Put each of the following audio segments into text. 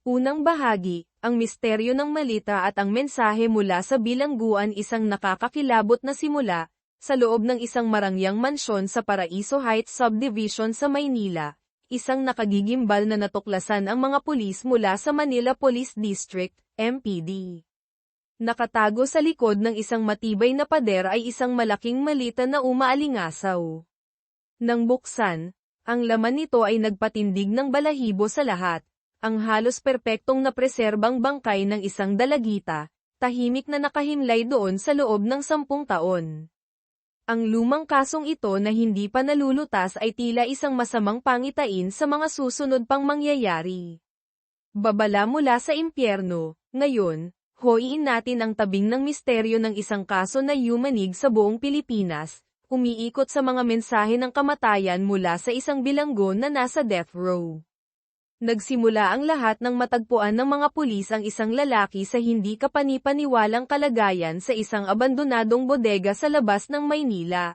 Unang bahagi, ang misteryo ng malita at ang mensahe mula sa bilangguan, isang nakakakilabot na simula, sa loob ng isang marangyang mansyon sa Paraiso Heights Subdivision sa Maynila, isang nakagigimbal na natuklasan ang mga pulis mula sa Manila Police District, MPD. Nakatago sa likod ng isang matibay na pader ay isang malaking malita na umaalingasaw. Nang buksan, ang laman nito ay nagpatindig ng balahibo sa lahat. Ang halos perpektong napreserbang bangkay ng isang dalagita, tahimik na nakahimlay doon sa loob ng 10 taon. Ang lumang kasong ito na hindi pa nalulutas ay tila isang masamang pangitain sa mga susunod pang mangyayari. Babala mula sa impyerno, ngayon, hoiin natin ang tabing ng misteryo ng isang kaso na yumanig sa buong Pilipinas, umiikot sa mga mensahe ng kamatayan mula sa isang bilanggo na nasa death row. Nagsimula ang lahat ng matagpuan ng mga pulis ang isang lalaki sa hindi kapanipaniwalang kalagayan sa isang abandonadong bodega sa labas ng Maynila.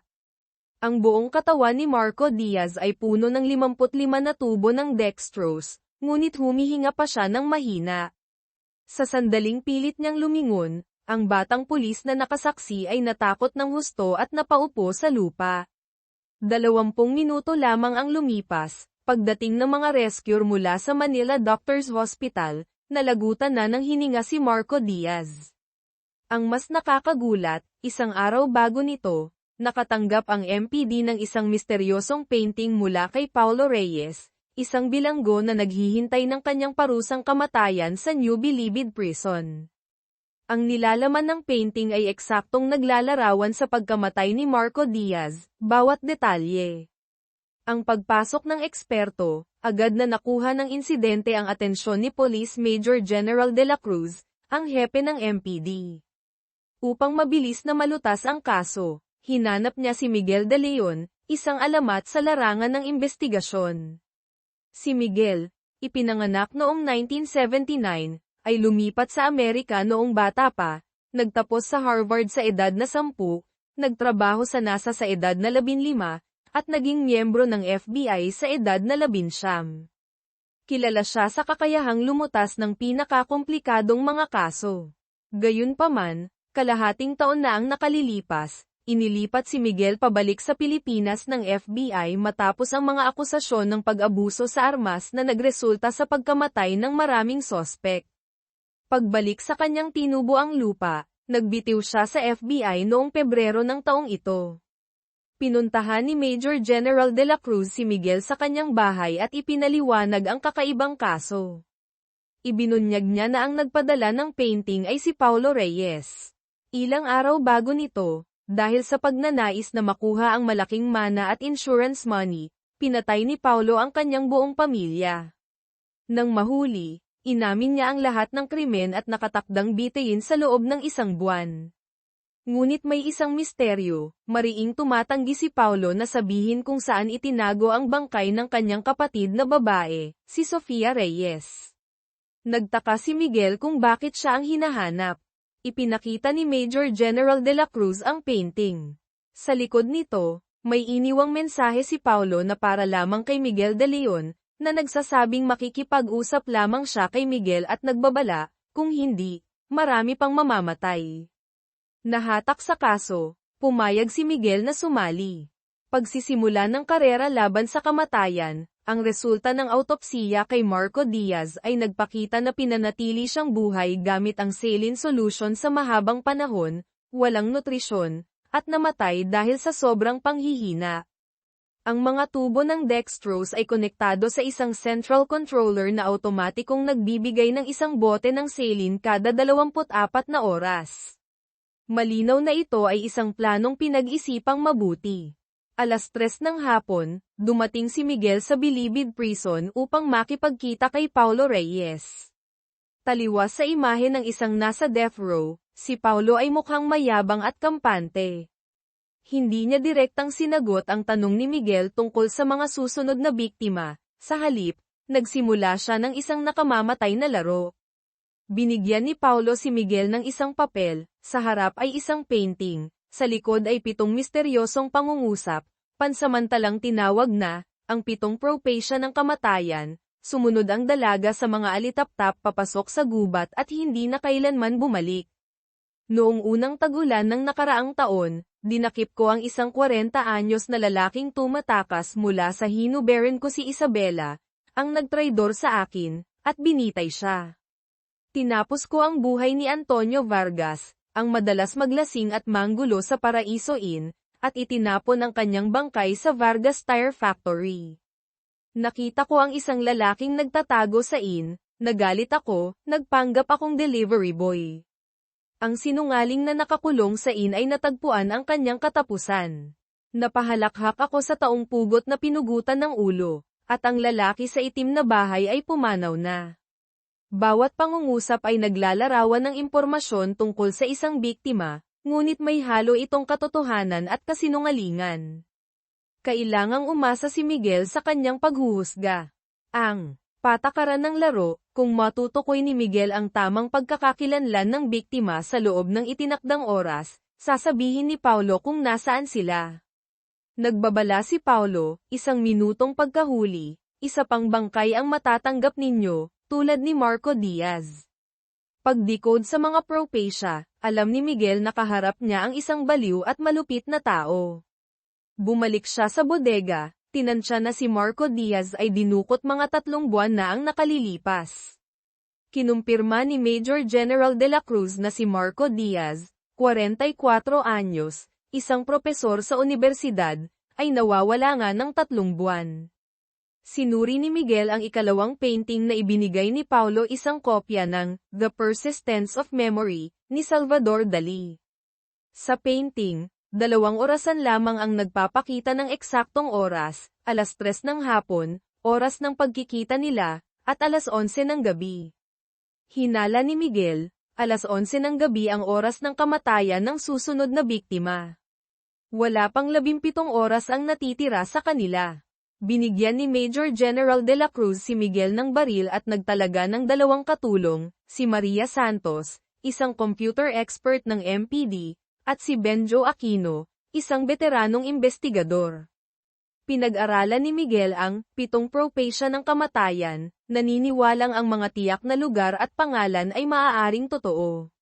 Ang buong katawan ni Marco Diaz ay puno ng 55 na tubo ng dextrose, ngunit humihinga pa siya ng mahina. Sa sandaling pilit niyang lumingon, ang batang pulis na nakasaksi ay natakot ng husto at napaupo sa lupa. 20 minuto lamang ang lumipas. Pagdating ng mga rescuer mula sa Manila Doctors Hospital, nalagutan na ng hininga si Marco Diaz. Ang mas nakakagulat, isang araw bago nito, nakatanggap ang MPD ng isang misteryosong painting mula kay Paulo Reyes, isang bilanggo na naghihintay ng kanyang parusang kamatayan sa New Bilibid Prison. Ang nilalaman ng painting ay eksaktong naglalarawan sa pagkamatay ni Marco Diaz, bawat detalye. Ang pagpasok ng eksperto, agad na nakuha ng insidente ang atensyon ni Police Major General de la Cruz, ang hepe ng MPD. Upang mabilis na malutas ang kaso, hinanap niya si Miguel de Leon, isang alamat sa larangan ng investigasyon. Si Miguel, ipinanganak noong 1979, ay lumipat sa Amerika noong bata pa, nagtapos sa Harvard sa edad na 10, nagtrabaho sa NASA sa edad na 15, at naging miyembro ng FBI sa edad na 19. Kilala siya sa kakayahang lumutas ng pinakakomplikadong mga kaso. Gayunpaman, kalahating taon na ang nakalilipas, inilipat si Miguel pabalik sa Pilipinas ng FBI matapos ang mga akusasyon ng pag-abuso sa armas na nagresulta sa pagkamatay ng maraming sospek. Pagbalik sa kanyang tinubuang lupa, nagbitiw siya sa FBI noong Pebrero ng taong ito. Pinuntahan ni Major General de la Cruz si Miguel sa kanyang bahay at ipinaliwanag ang kakaibang kaso. Ibinunyag niya na ang nagpadala ng painting ay si Paulo Reyes. Ilang araw bago nito, dahil sa pagnanais na makuha ang malaking mana at insurance money, pinatay ni Paulo ang kanyang buong pamilya. Nang mahuli, inamin niya ang lahat ng krimen at nakatakdang bitayin sa loob ng 1 buwan. Ngunit may isang misteryo, mariing tumatanggi si Paulo na sabihin kung saan itinago ang bangkay ng kanyang kapatid na babae, si Sofia Reyes. Nagtaka si Miguel kung bakit siya ang hinahanap. Ipinakita ni Major General de la Cruz ang painting. Sa likod nito, may iniwang mensahe si Paulo na para lamang kay Miguel de Leon, na nagsasabing makikipag-usap lamang siya kay Miguel at nagbabala, kung hindi, marami pang mamamatay. Nahatak sa kaso, pumayag si Miguel na sumali. Pagsisimula ng karera laban sa kamatayan, ang resulta ng autopsiya kay Marco Diaz ay nagpakita na pinanatili siyang buhay gamit ang saline solution sa mahabang panahon, walang nutrisyon, at namatay dahil sa sobrang panghihina. Ang mga tubo ng dextrose ay konektado sa isang central controller na automatikong nagbibigay ng isang bote ng saline kada 24 na oras. Malinaw na ito ay isang planong pinag-isipang mabuti. 3:00 ng hapon, dumating si Miguel sa Bilibid Prison upang makipagkita kay Paulo Reyes. Taliwas sa imahe ng isang nasa death row, si Paulo ay mukhang mayabang at kampante. Hindi niya direktang sinagot ang tanong ni Miguel tungkol sa mga susunod na biktima, sa halip, nagsimula siya ng isang nakamamatay na laro. Binigyan ni Paulo si Miguel ng isang papel, sa harap ay isang painting, sa likod ay 7 misteryosong pangungusap, pansamantalang tinawag na, ang 7 prophesia ng kamatayan, sumunod ang dalaga sa mga alitaptap papasok sa gubat at hindi na kailanman bumalik. Noong unang tagulan ng nakaraang taon, dinakip ko ang isang 40 anyos na lalaking tumatakas mula sa hinubaran ko si Isabela, ang nagtraidor sa akin, at binitay siya. Tinapos ko ang buhay ni Antonio Vargas, ang madalas maglasing at manggulo sa Paraiso Inn, at itinapon ang kanyang bangkay sa Vargas Tire Factory. Nakita ko ang isang lalaking nagtatago sa inn, nagalit ako, nagpanggap akong delivery boy. Ang sinungaling na nakakulong sa inn ay natagpuan ang kanyang katapusan. Napahalakhak ako sa taong pugot na pinugutan ng ulo, at ang lalaki sa itim na bahay ay pumanaw na. Bawat pangungusap ay naglalarawan ng impormasyon tungkol sa isang biktima, ngunit may halo itong katotohanan at kasinungalingan. Kailangang umasa si Miguel sa kanyang paghuhusga. Ang patakaran ng laro, kung matutukoy ni Miguel ang tamang pagkakakilanlan ng biktima sa loob ng itinakdang oras, sasabihin ni Paulo kung nasaan sila. Nagbabala si Paulo, 1 minutong pagkahuli, isa pang bangkay ang matatanggap ninyo, tulad ni Marco Diaz. Pag-decode sa mga propecia, alam ni Miguel na kaharap niya ang isang baliw at malupit na tao. Bumalik siya sa bodega, tinansya na si Marco Diaz ay dinukot mga 3 buwan na ang nakalilipas. Kinumpirma ni Major General de la Cruz na si Marco Diaz, 44 anyos, isang propesor sa universidad, ay nawawala nga ng 3 buwan. Sinuri ni Miguel ang ikalawang painting na ibinigay ni Paulo, isang kopya ng The Persistence of Memory, ni Salvador Dali. Sa painting, 2 orasan lamang ang nagpapakita ng eksaktong oras, 3:00 ng hapon, oras ng pagkikita nila, at 11:00 ng gabi. Hinala ni Miguel, 11:00 ng gabi ang oras ng kamatayan ng susunod na biktima. Wala pang 17 oras ang natitira sa kanila. Binigyan ni Major General de la Cruz si Miguel ng baril at nagtalaga ng 2 katulong, si Maria Santos, isang computer expert ng MPD, at si Benjo Aquino, isang veteranong investigador. Pinag-aralan ni Miguel ang 7 propecia ng kamatayan, naniniwalang ang mga tiyak na lugar at pangalan ay maaaring totoo.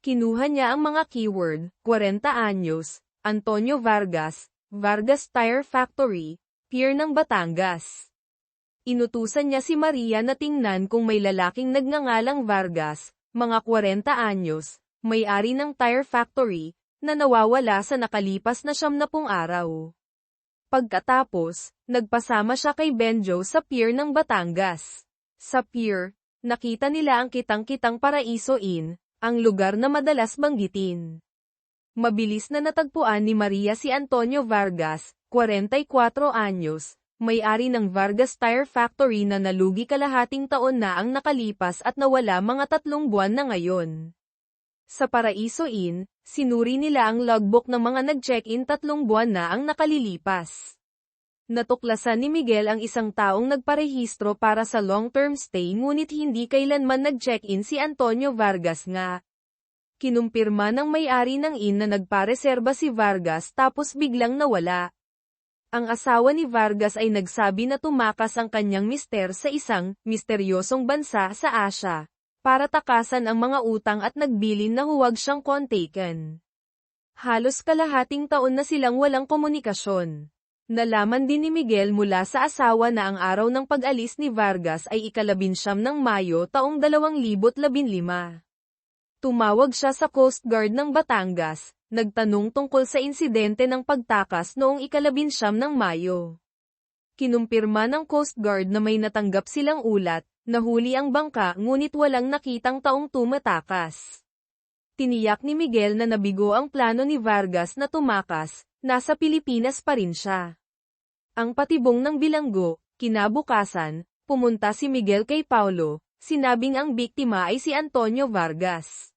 Kinuha niya ang mga keyword, 40 anyos, Antonio Vargas, Vargas Tire Factory, Pier ng Batangas. Inutusan niya si Maria na tingnan kung may lalaking nagngangalang Vargas, mga 40 anyos, may-ari ng tire factory, na nawawala sa nakalipas na 70 araw. Pagkatapos, nagpasama siya kay Benjo sa pier ng Batangas. Sa pier, nakita nila ang kitang-kitang Paraiso Inn, ang lugar na madalas banggitin. Mabilis na natagpuan ni Maria si Antonio Vargas, 44 anyos, may-ari ng Vargas Tire Factory na nalugi kalahating taon na ang nakalipas at nawala mga 3 buwan na ngayon. Sa Paraiso Inn, sinuri nila ang logbook ng mga nag-check-in 3 buwan na ang nakalilipas. Natuklasan ni Miguel ang isang taong nagparehistro para sa long-term stay ngunit hindi kailanman nag-check-in si Antonio Vargas nga. Kinumpirma ng may-ari ng inn na nagpareserba si Vargas tapos biglang nawala. Ang asawa ni Vargas ay nagsabi na tumakas ang kanyang mister sa isang misteryosong bansa sa Asia, para takasan ang mga utang at nagbilin na huwag siyang kontaken. Halos kalahating taon na silang walang komunikasyon. Nalaman din ni Miguel mula sa asawa na ang araw ng pag-alis ni Vargas ay 19 ng Mayo taong 2015. Tumawag siya sa Coast Guard ng Batangas, nagtanong tungkol sa insidente ng pagtakas noong 19 ng Mayo. Kinumpirma ng Coast Guard na may natanggap silang ulat, nahuli ang bangka ngunit walang nakitang taong tumatakas. Tiniyak ni Miguel na nabigo ang plano ni Vargas na tumakas, nasa Pilipinas pa rin siya. Ang patibong ng bilanggo, kinabukasan, pumunta si Miguel kay Paulo, sinabing ang biktima ay si Antonio Vargas.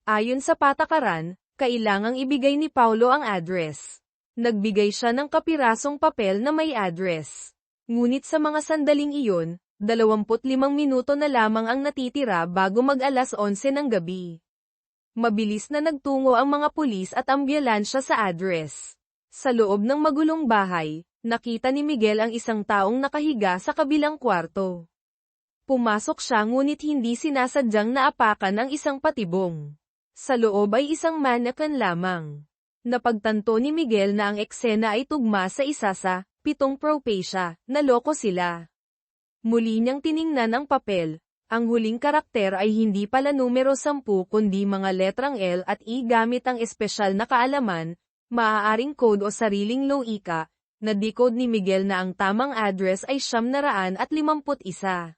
Ayon sa patakaran, kailangang ibigay ni Paulo ang address. Nagbigay siya ng kapirasong papel na may address. Ngunit sa mga sandaling iyon, 25 minuto na lamang ang natitira bago mag-alas 11 ng gabi. Mabilis na nagtungo ang mga pulis at ambulansya sa address. Sa loob ng magulong bahay, nakita ni Miguel ang isang taong nakahiga sa kabilang kwarto. Pumasok siya ngunit hindi sinasadyang naapakan ang isang patibong. Sa loob ay isang mannequin lamang. Napagtanto ni Miguel na ang eksena ay tugma sa isa sa 7 propecia, naloko sila. Muli niyang tiningnan ang papel. Ang huling karakter ay hindi pala numero 10 kundi mga letrang L at E gamit ang espesyal na kaalaman, maaaring code o sariling loika, na decode ni Miguel na ang tamang address ay 951.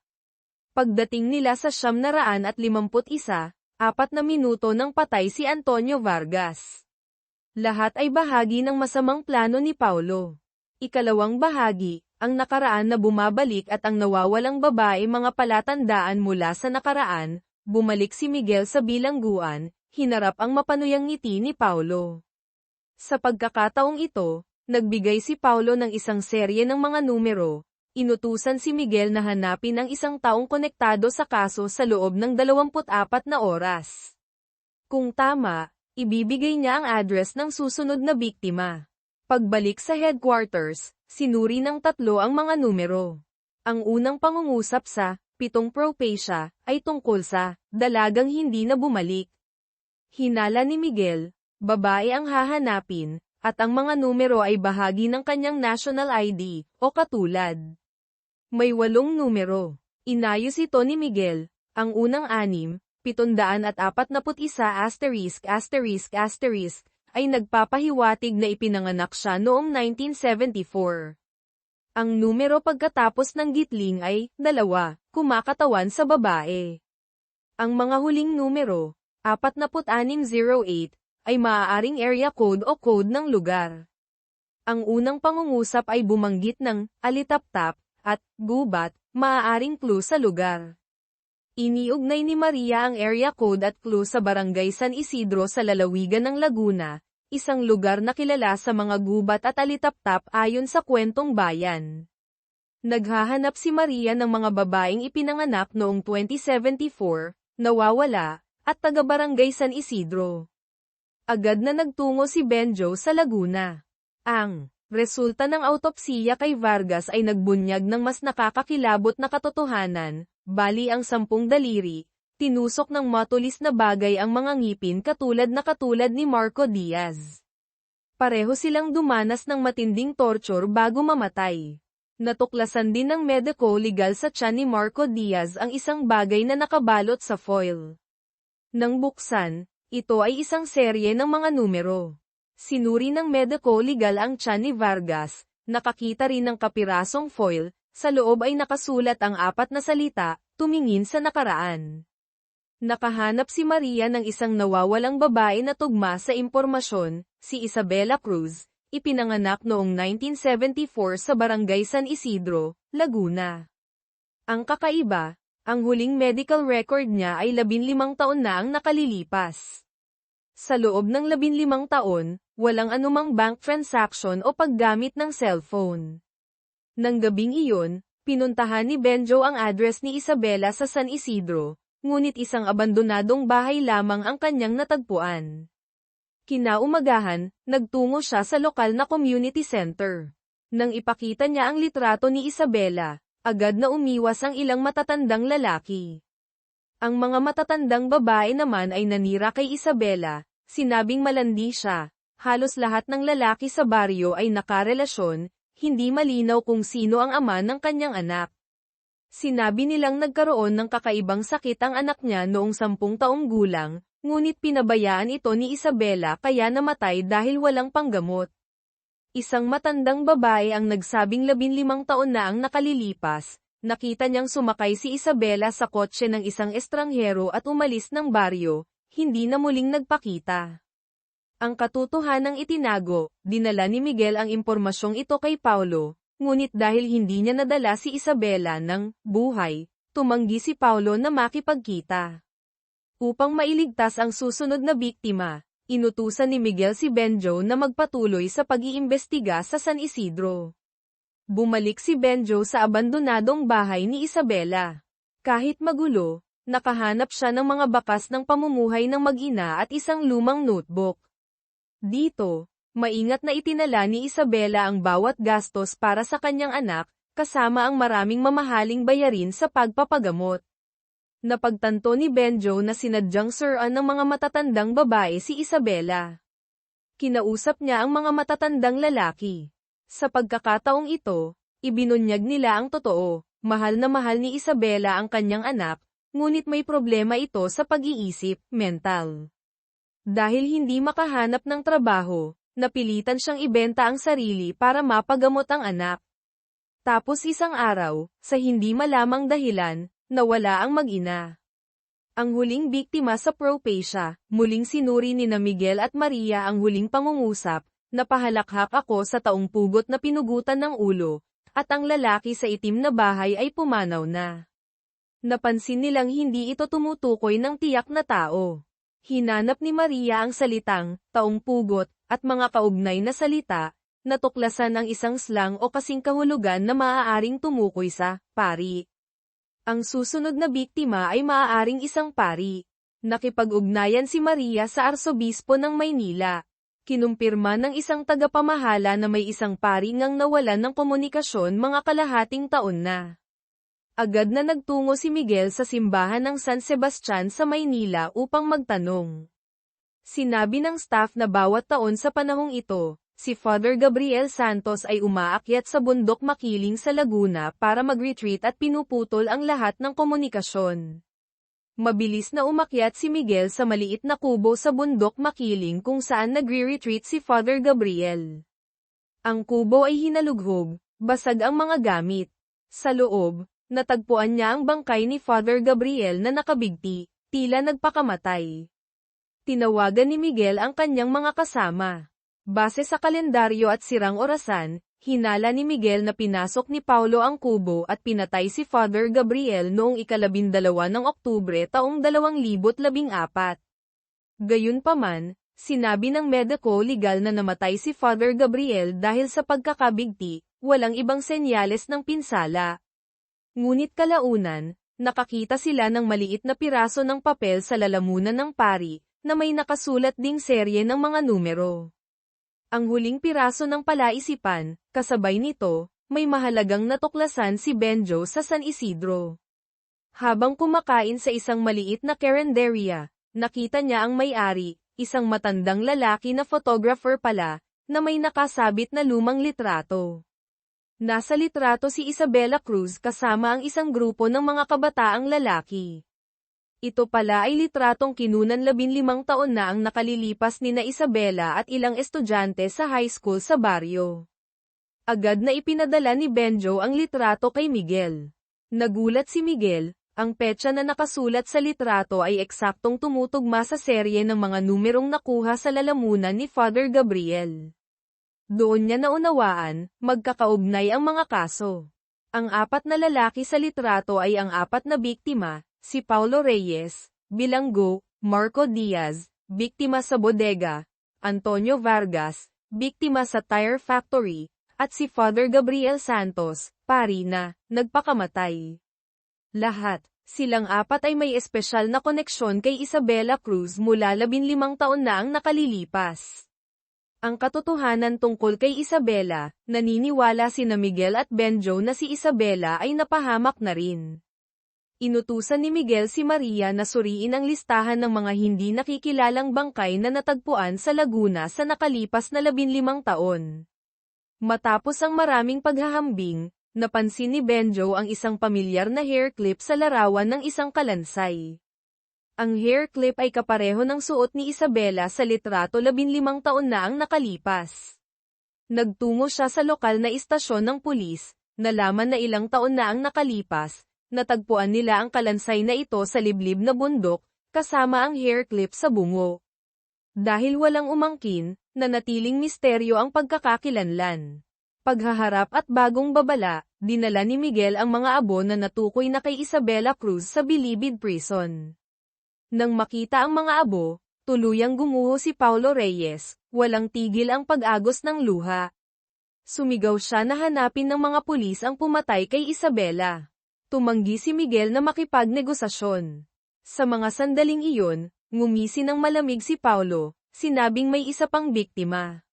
Pagdating nila sa 951, 4 na minuto nang patay si Antonio Vargas. Lahat ay bahagi ng masamang plano ni Paulo. Ikalawang bahagi, ang nakaraan na bumabalik at ang nawawalang babae mga palatandaan mula sa nakaraan, bumalik si Miguel sa bilangguan, hinarap ang mapanuyang ngiti ni Paulo. Sa pagkakataong ito, nagbigay si Paulo ng isang serye ng mga numero. Inutusan si Miguel na hanapin ang isang taong konektado sa kaso sa loob ng 24 na oras. Kung tama, ibibigay niya ang address ng susunod na biktima. Pagbalik sa headquarters, sinuri ng 3 ang mga numero. Ang unang pangungusap sa 7 propecia ay tungkol sa dalagang hindi na bumalik. Hinala ni Miguel, babae ang hahanapin, at ang mga numero ay bahagi ng kanyang national ID, o katulad. May 8 numero. Inayos ito ni Miguel. Ang unang 6, 741***** ay nagpapahiwatig na ipinanganak siya noong 1974. Ang numero pagkatapos ng gitling ay 2, kumakatawan sa babae. Ang mga huling numero, 4608, ay maaaring area code o code ng lugar. Ang unang pangungusap ay bumanggit ng alitaptap at gubat, maaaring clue sa lugar. Iniugnay ni Maria ang area code at clue sa Barangay San Isidro sa lalawigan ng Laguna, isang lugar na kilala sa mga gubat at alitaptap ayon sa kwentong bayan. Naghahanap si Maria ng mga babaeng ipinanganak noong 2074, nawawala, at taga-Barangay San Isidro. Agad na nagtungo si Benjo sa Laguna. Ang resulta ng autopsiya kay Vargas ay nagbunyag ng mas nakakakilabot na katotohanan, bali ang 10 daliri, tinusok ng matulis na bagay ang mga ngipin katulad ni Marco Diaz. Pareho silang dumanas ng matinding torture bago mamatay. Natuklasan din ng medico-legal sa tiyan ni Marco Diaz ang isang bagay na nakabalot sa foil. Nang buksan, ito ay isang serye ng mga numero. Sinuri ng medico-legal ang tiyan ni Vargas, nakakita rin ng kapirasong foil, sa loob ay nakasulat ang 4 na salita, tumingin sa nakaraan. Nakahanap si Maria ng isang nawawalang babae na tugma sa impormasyon, si Isabela Cruz, ipinanganak noong 1974 sa Barangay San Isidro, Laguna. Ang kakaiba, ang huling medical record niya ay 15 taon na ang nakalilipas. Sa loob ng 15 taon, walang anumang bank transaction o paggamit ng cellphone. Nang gabing iyon, pinuntahan ni Benjo ang address ni Isabela sa San Isidro, ngunit isang abandonadong bahay lamang ang kanyang natagpuan. Kinaumagahan, nagtungo siya sa lokal na community center. Nang ipakita niya ang litrato ni Isabela, agad na umiwas ang ilang matatandang lalaki. Ang mga matatandang babae naman ay nanira kay Isabela, sinabing malandi siya, halos lahat ng lalaki sa baryo ay nakarelasyon, hindi malinaw kung sino ang ama ng kanyang anak. Sinabi nilang nagkaroon ng kakaibang sakit ang anak niya noong 10 taong gulang, ngunit pinabayaan ito ni Isabela kaya namatay dahil walang panggamot. Isang matandang babae ang nagsabing 15 taon na ang nakalilipas, nakita niyang sumakay si Isabela sa kotse ng isang estranghero at umalis ng baryo, hindi na muling nagpakita. Ang katotohanang itinago, dinala ni Miguel ang impormasyong ito kay Paulo, ngunit dahil hindi niya nadala si Isabela ng buhay, tumanggi si Paulo na makipagkita. Upang mailigtas ang susunod na biktima, inutusan ni Miguel si Benjo na magpatuloy sa pag-iimbestiga sa San Isidro. Bumalik si Benjo sa abandonadong bahay ni Isabela. Kahit magulo, nakahanap siya ng mga bakas ng pamumuhay ng mag-ina at isang lumang notebook. Dito, maingat na itinala ni Isabela ang bawat gastos para sa kanyang anak, kasama ang maraming mamahaling bayarin sa pagpapagamot. Napagtanto ni Benjo na sinadyang suruan ng mga matatandang babae si Isabela. Kinausap niya ang mga matatandang lalaki. Sa pagkakataong ito, ibinunyag nila ang totoo. Mahal na mahal ni Isabela ang kanyang anak, ngunit may problema ito sa pag-iisip, mental. Dahil hindi makahanap ng trabaho, napilitan siyang ibenta ang sarili para mapagamot ang anak. Tapos isang araw, sa hindi malamang dahilan, nawala ang mag-ina. Ang huling biktima sa propasia, muling sinuri ni na Miguel at Maria ang huling pangungusap, napahalakhak ako sa taong pugot na pinugutan ng ulo, at ang lalaki sa itim na bahay ay pumanaw na. Napansin nilang hindi ito tumutukoy ng tiyak na tao. Hinanap ni Maria ang salitang, taong pugot, at mga kaugnay na salita, natuklasan ang isang slang o kasing kahulugan na maaaring tumukoy sa pari. Ang susunod na biktima ay maaaring isang pari. Nakipag-ugnayan si Maria sa Arsobispo ng Maynila. Kinumpirma ng isang tagapamahala na may isang pari ngang nawalan ng komunikasyon mga kalahating taon na. Agad na nagtungo si Miguel sa simbahan ng San Sebastian sa Maynila upang magtanong. Sinabi ng staff na bawat taon sa panahong ito, si Father Gabriel Santos ay umaakyat sa bundok Makiling sa Laguna para mag-retreat at pinuputol ang lahat ng komunikasyon. Mabilis na umakyat si Miguel sa maliit na kubo sa bundok Makiling kung saan nagre-retreat si Father Gabriel. Ang kubo ay hinalughog, basag ang mga gamit. Sa loob, natagpuan niya ang bangkay ni Father Gabriel na nakabigti, tila nagpakamatay. Tinawagan ni Miguel ang kanyang mga kasama. Base sa kalendaryo at sirang orasan, hinala ni Miguel na pinasok ni Paulo ang kubo at pinatay si Father Gabriel noong 12 ng Oktubre taong 2014. Gayunpaman, sinabi ng mediko-legal na namatay si Father Gabriel dahil sa pagkakabigti, walang ibang senyales ng pinsala. Ngunit kalaunan, nakakita sila ng maliit na piraso ng papel sa lalamunan ng pari, na may nakasulat ding serye ng mga numero. Ang huling piraso ng palaisipan, kasabay nito, may mahalagang natuklasan si Benjo sa San Isidro. Habang kumakain sa isang maliit na carinderia, nakita niya ang may-ari, isang matandang lalaki na photographer pala, na may nakasabit na lumang litrato. Nasa litrato si Isabela Cruz kasama ang isang grupo ng mga kabataang lalaki. Ito pala ay litratong kinunan 15 taon na ang nakalilipas ni na Isabela at ilang estudyante sa high school sa baryo. Agad na ipinadala ni Benjo ang litrato kay Miguel. Nagulat si Miguel, ang petsa na nakasulat sa litrato ay eksaktong tumutugma sa serye ng mga numerong nakuha sa lalamunan ni Father Gabriel. Doon niya naunawaan, magkakaugnay ang mga kaso. Ang 4 na lalaki sa litrato ay ang 4 na biktima, si Paulo Reyes, Bilanggo, Marco Diaz, biktima sa bodega, Antonio Vargas, biktima sa tire factory, at si Father Gabriel Santos, pari na, nagpakamatay. Lahat, silang 4 ay may espesyal na koneksyon kay Isabela Cruz mula 15 taon na ang nakalilipas. Ang katotohanan tungkol kay Isabela, naniniwala sina Miguel at Benjo na si Isabela ay napahamak na rin. Inutusan ni Miguel si Maria na suriin ang listahan ng mga hindi nakikilalang bangkay na natagpuan sa Laguna sa nakalipas na 15 taon. Matapos ang maraming paghahambing, napansin ni Benjo ang isang pamilyar na hair clip sa larawan ng isang kalansay. Ang hair clip ay kapareho ng suot ni Isabela sa litrato 15 taon na ang nakalipas. Nagtungo siya sa lokal na istasyon ng pulis, nalaman na ilang taon na ang nakalipas. Natagpuan nila ang kalansay na ito sa liblib na bundok, kasama ang hair clip sa bungo. Dahil walang umangkin, nanatiling misteryo ang pagkakakilanlan. Paghaharap at bagong babala, dinala ni Miguel ang mga abo na natukoy na kay Isabela Cruz sa Bilibid Prison. Nang makita ang mga abo, tuluyang gumuho si Paulo Reyes, walang tigil ang pag-agos ng luha. Sumigaw siya na hanapin ng mga pulis ang pumatay kay Isabela. Tumanggi si Miguel na makipagnegosasyon. Sa mga sandaling iyon, ngumisi ng malamig si Paulo, sinabing may isa pang biktima.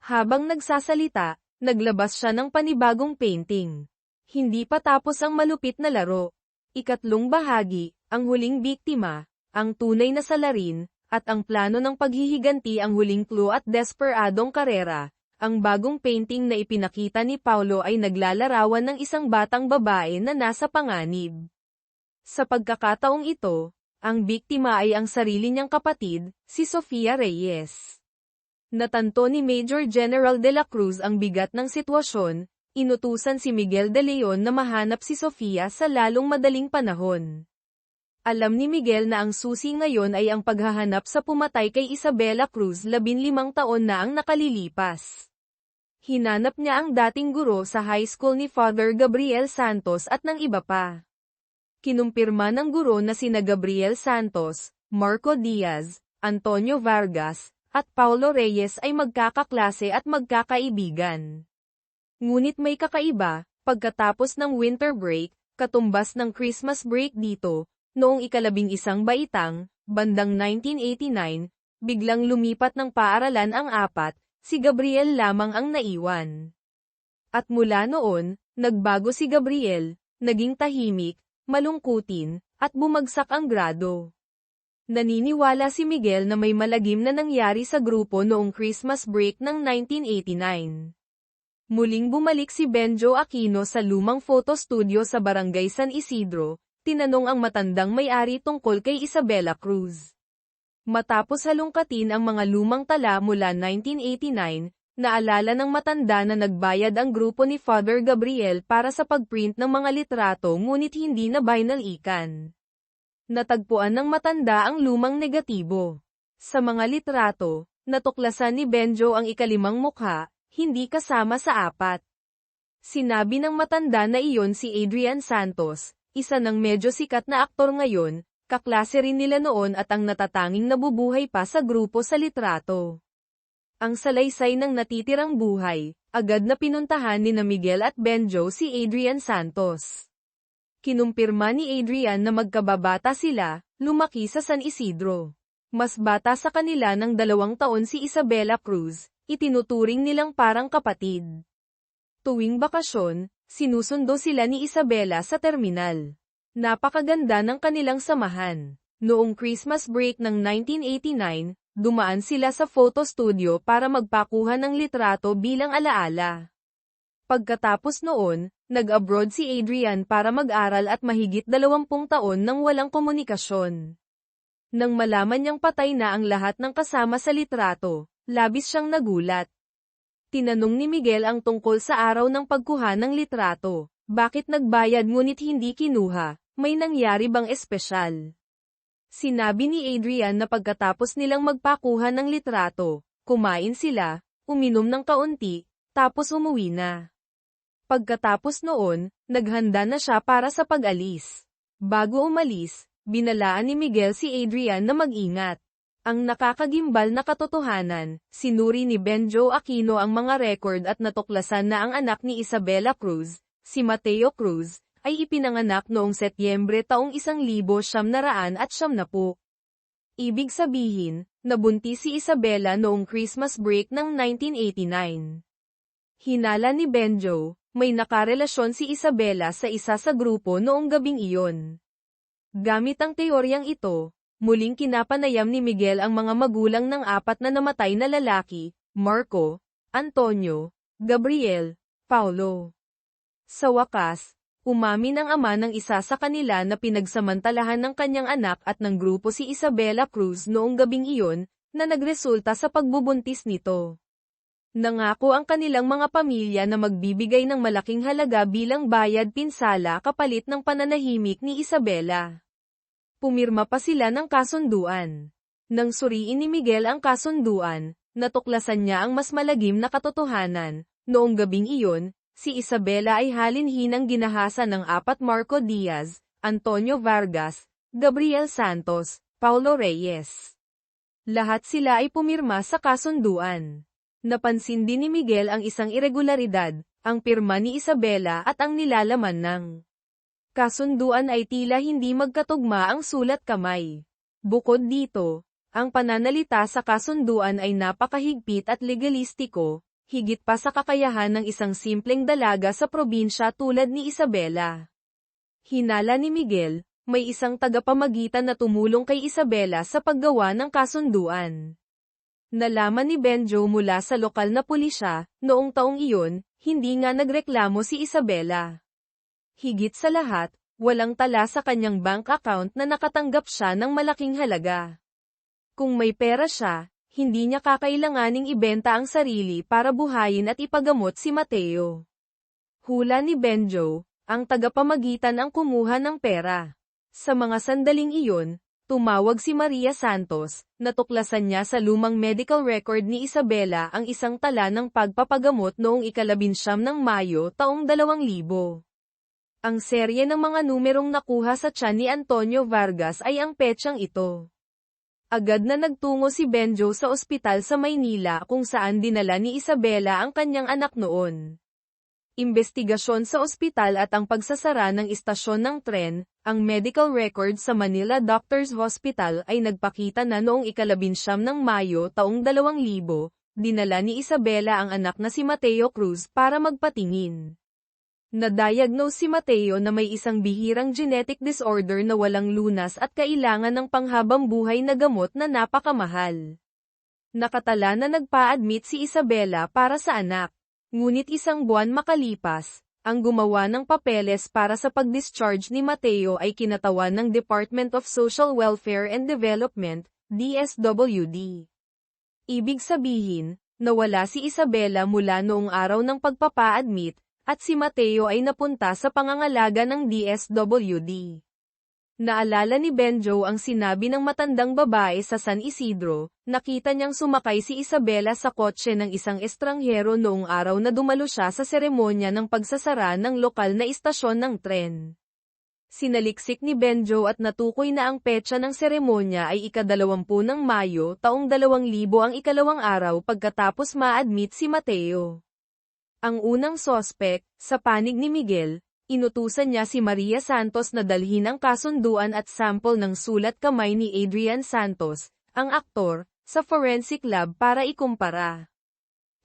Habang nagsasalita, naglabas siya ng panibagong painting. Hindi pa tapos ang malupit na laro. Ikatlong bahagi, ang huling biktima, ang tunay na salarin, at ang plano ng paghihiganti ang huling clue at desperadong karera. Ang bagong painting na ipinakita ni Paulo ay naglalarawan ng isang batang babae na nasa panganib. Sa pagkakataong ito, ang biktima ay ang sarili niyang kapatid, si Sofia Reyes. Natanto ni Major General de la Cruz ang bigat ng sitwasyon, inutusan si Miguel de Leon na mahanap si Sofia sa lalong madaling panahon. Alam ni Miguel na ang susi ngayon ay ang paghahanap sa pumatay kay Isabela Cruz 15 taon na ang nakalilipas. Hinanap niya ang dating guro sa high school ni Father Gabriel Santos at ng iba pa. Kinumpirma ng guro na sina Gabriel Santos, Marco Diaz, Antonio Vargas, at Paulo Reyes ay magkakaklase at magkakaibigan. Ngunit may kakaiba, pagkatapos ng winter break, katumbas ng Christmas break dito, noong 11 baitang, bandang 1989, biglang lumipat ng paaralan ang apat, si Gabriel lamang ang naiwan. At mula noon, nagbago si Gabriel, naging tahimik, malungkutin, at bumagsak ang grado. Naniniwala si Miguel na may malagim na nangyari sa grupo noong Christmas break ng 1989. Muling bumalik si Benjo Aquino sa lumang photo studio sa Barangay San Isidro, tinanong ang matandang may-ari tungkol kay Isabela Cruz. Matapos halungkatin ang mga lumang tala mula 1989, naalala ng matanda na nagbayad ang grupo ni Father Gabriel para sa pagprint ng mga litrato ngunit hindi na binalikan. Natagpuan ng matanda ang lumang negatibo. Sa mga litrato, natuklasan ni Benjo ang ikalimang mukha, hindi kasama sa apat. Sinabi ng matanda na iyon si Adrian Santos, isa ng medyo sikat na aktor ngayon, kaklase rin nila noon at ang natatanging nabubuhay pa sa grupo sa litrato. Ang salaysay ng natitirang buhay, agad na pinuntahan ni na Miguel at Benjo si Adrian Santos. Kinumpirma ni Adrian na magkababata sila, lumaki sa San Isidro. Mas bata sa kanila ng 2 taon si Isabela Cruz, itinuturing nilang parang kapatid. Tuwing bakasyon, sinusundo sila ni Isabela sa terminal. Napakaganda ng kanilang samahan. Noong Christmas break ng 1989, dumaan sila sa photo studio para magpakuha ng litrato bilang alaala. Pagkatapos noon, nag-abroad si Adrian para mag-aral at mahigit 20 taon nang walang komunikasyon. Nang malaman niyang patay na ang lahat ng kasama sa litrato, labis siyang nagulat. Tinanong ni Miguel ang tungkol sa araw ng pagkuha ng litrato. Bakit nagbayad ngunit hindi kinuha? May nangyari bang espesyal? Sinabi ni Adrian na pagkatapos nilang magpakuha ng litrato, kumain sila, uminom ng kaunti, tapos umuwi na. Pagkatapos noon, naghanda na siya para sa pag-alis. Bago umalis, binalaan ni Miguel si Adrian na mag-ingat. Ang nakakagimbal na katotohanan, sinuri ni Benjo Aquino ang mga record at natuklasan na ang anak ni Isabela Cruz, si Mateo Cruz, ay ipinanganak noong Setyembre taong 1990. Ibig sabihin, nabuntis si Isabela noong Christmas break ng 1989. Hinala ni Benjo, may nakarelasyon si Isabela sa isa sa grupo noong gabing iyon. Gamit ang teoryang ito, muling kinapanayam ni Miguel ang mga magulang ng 4 na namatay na lalaki, Marco, Antonio, Gabriel, Paulo. Sa wakas, umamin ang ama ng isa sa kanila na pinagsamantalahan ng kanyang anak at ng grupo si Isabela Cruz noong gabing iyon, na nagresulta sa pagbubuntis nito. Nangako ang kanilang mga pamilya na magbibigay ng malaking halaga bilang bayad pinsala kapalit ng pananahimik ni Isabela. Pumirma pa sila ng kasunduan. Nang suriin ni Miguel ang kasunduan, natuklasan niya ang mas malagim na katotohanan. Noong gabing iyon, si Isabela ay halinhinang ginahasa ng 4 Marco Diaz, Antonio Vargas, Gabriel Santos, Paulo Reyes. Lahat sila ay pumirma sa kasunduan. Napansin din ni Miguel ang isang irregularidad, ang pirma ni Isabela at ang nilalaman ng kasunduan ay tila hindi magkatugma ang sulat kamay. Bukod dito, ang pananalita sa kasunduan ay napakahigpit at legalistiko, higit pa sa kakayahan ng isang simpleng dalaga sa probinsya tulad ni Isabela. Hinala ni Miguel, may isang tagapamagitan na tumulong kay Isabela sa paggawa ng kasunduan. Nalaman ni Benjo mula sa lokal na pulisya, noong taong iyon, hindi nga nagreklamo si Isabela. Higit sa lahat, walang tala sa kanyang bank account na nakatanggap siya ng malaking halaga. Kung may pera siya, hindi niya kakailanganing ibenta ang sarili para buhayin at ipagamot si Mateo. Hula ni Benjo, ang tagapamagitan ang kumuha ng pera. Sa mga sandaling iyon, tumawag si Maria Santos, natuklasan niya sa lumang medical record ni Isabela ang isang tala ng pagpapagamot noong ika-19 ng Mayo taong 2000. Ang serye ng mga numerong nakuha sa tiyan ni Antonio Vargas ay ang petsang ito. Agad na nagtungo si Benjo sa ospital sa Maynila kung saan dinala ni Isabela ang kanyang anak noon. Imbestigasyon sa ospital at ang pagsasara ng istasyon ng tren, ang medical record sa Manila Doctors Hospital ay nagpakita na noong ika-19 ng Mayo taong 2000, dinala ni Isabela ang anak na si Mateo Cruz para magpatingin. Na-diagnose si Mateo na may isang bihirang genetic disorder na walang lunas at kailangan ng panghabang buhay na gamot na napakamahal. Nakatala na nagpa-admit si Isabela para sa anak. Ngunit isang buwan makalipas, ang gumawa ng papeles para sa pag-discharge ni Mateo ay kinatawan ng Department of Social Welfare and Development, DSWD. Ibig sabihin, nawala si Isabela mula noong araw ng pagpapa-admit, at si Mateo ay napunta sa pangangalaga ng DSWD. Naalala ni Benjo ang sinabi ng matandang babae sa San Isidro, nakita niyang sumakay si Isabela sa kotse ng isang estranghero noong araw na dumalo siya sa seremonya ng pagsasara ng lokal na istasyon ng tren. Sinaliksik ni Benjo at natukoy na ang petsa ng seremonya ay ika-20 ng Mayo taong 2000 ang ikalawang araw pagkatapos ma-admit si Mateo. Ang unang sospek, sa panig ni Miguel, inutusan niya si Maria Santos na dalhin ang kasunduan at sample ng sulat kamay ni Adrian Santos, ang aktor, sa forensic lab para ikumpara.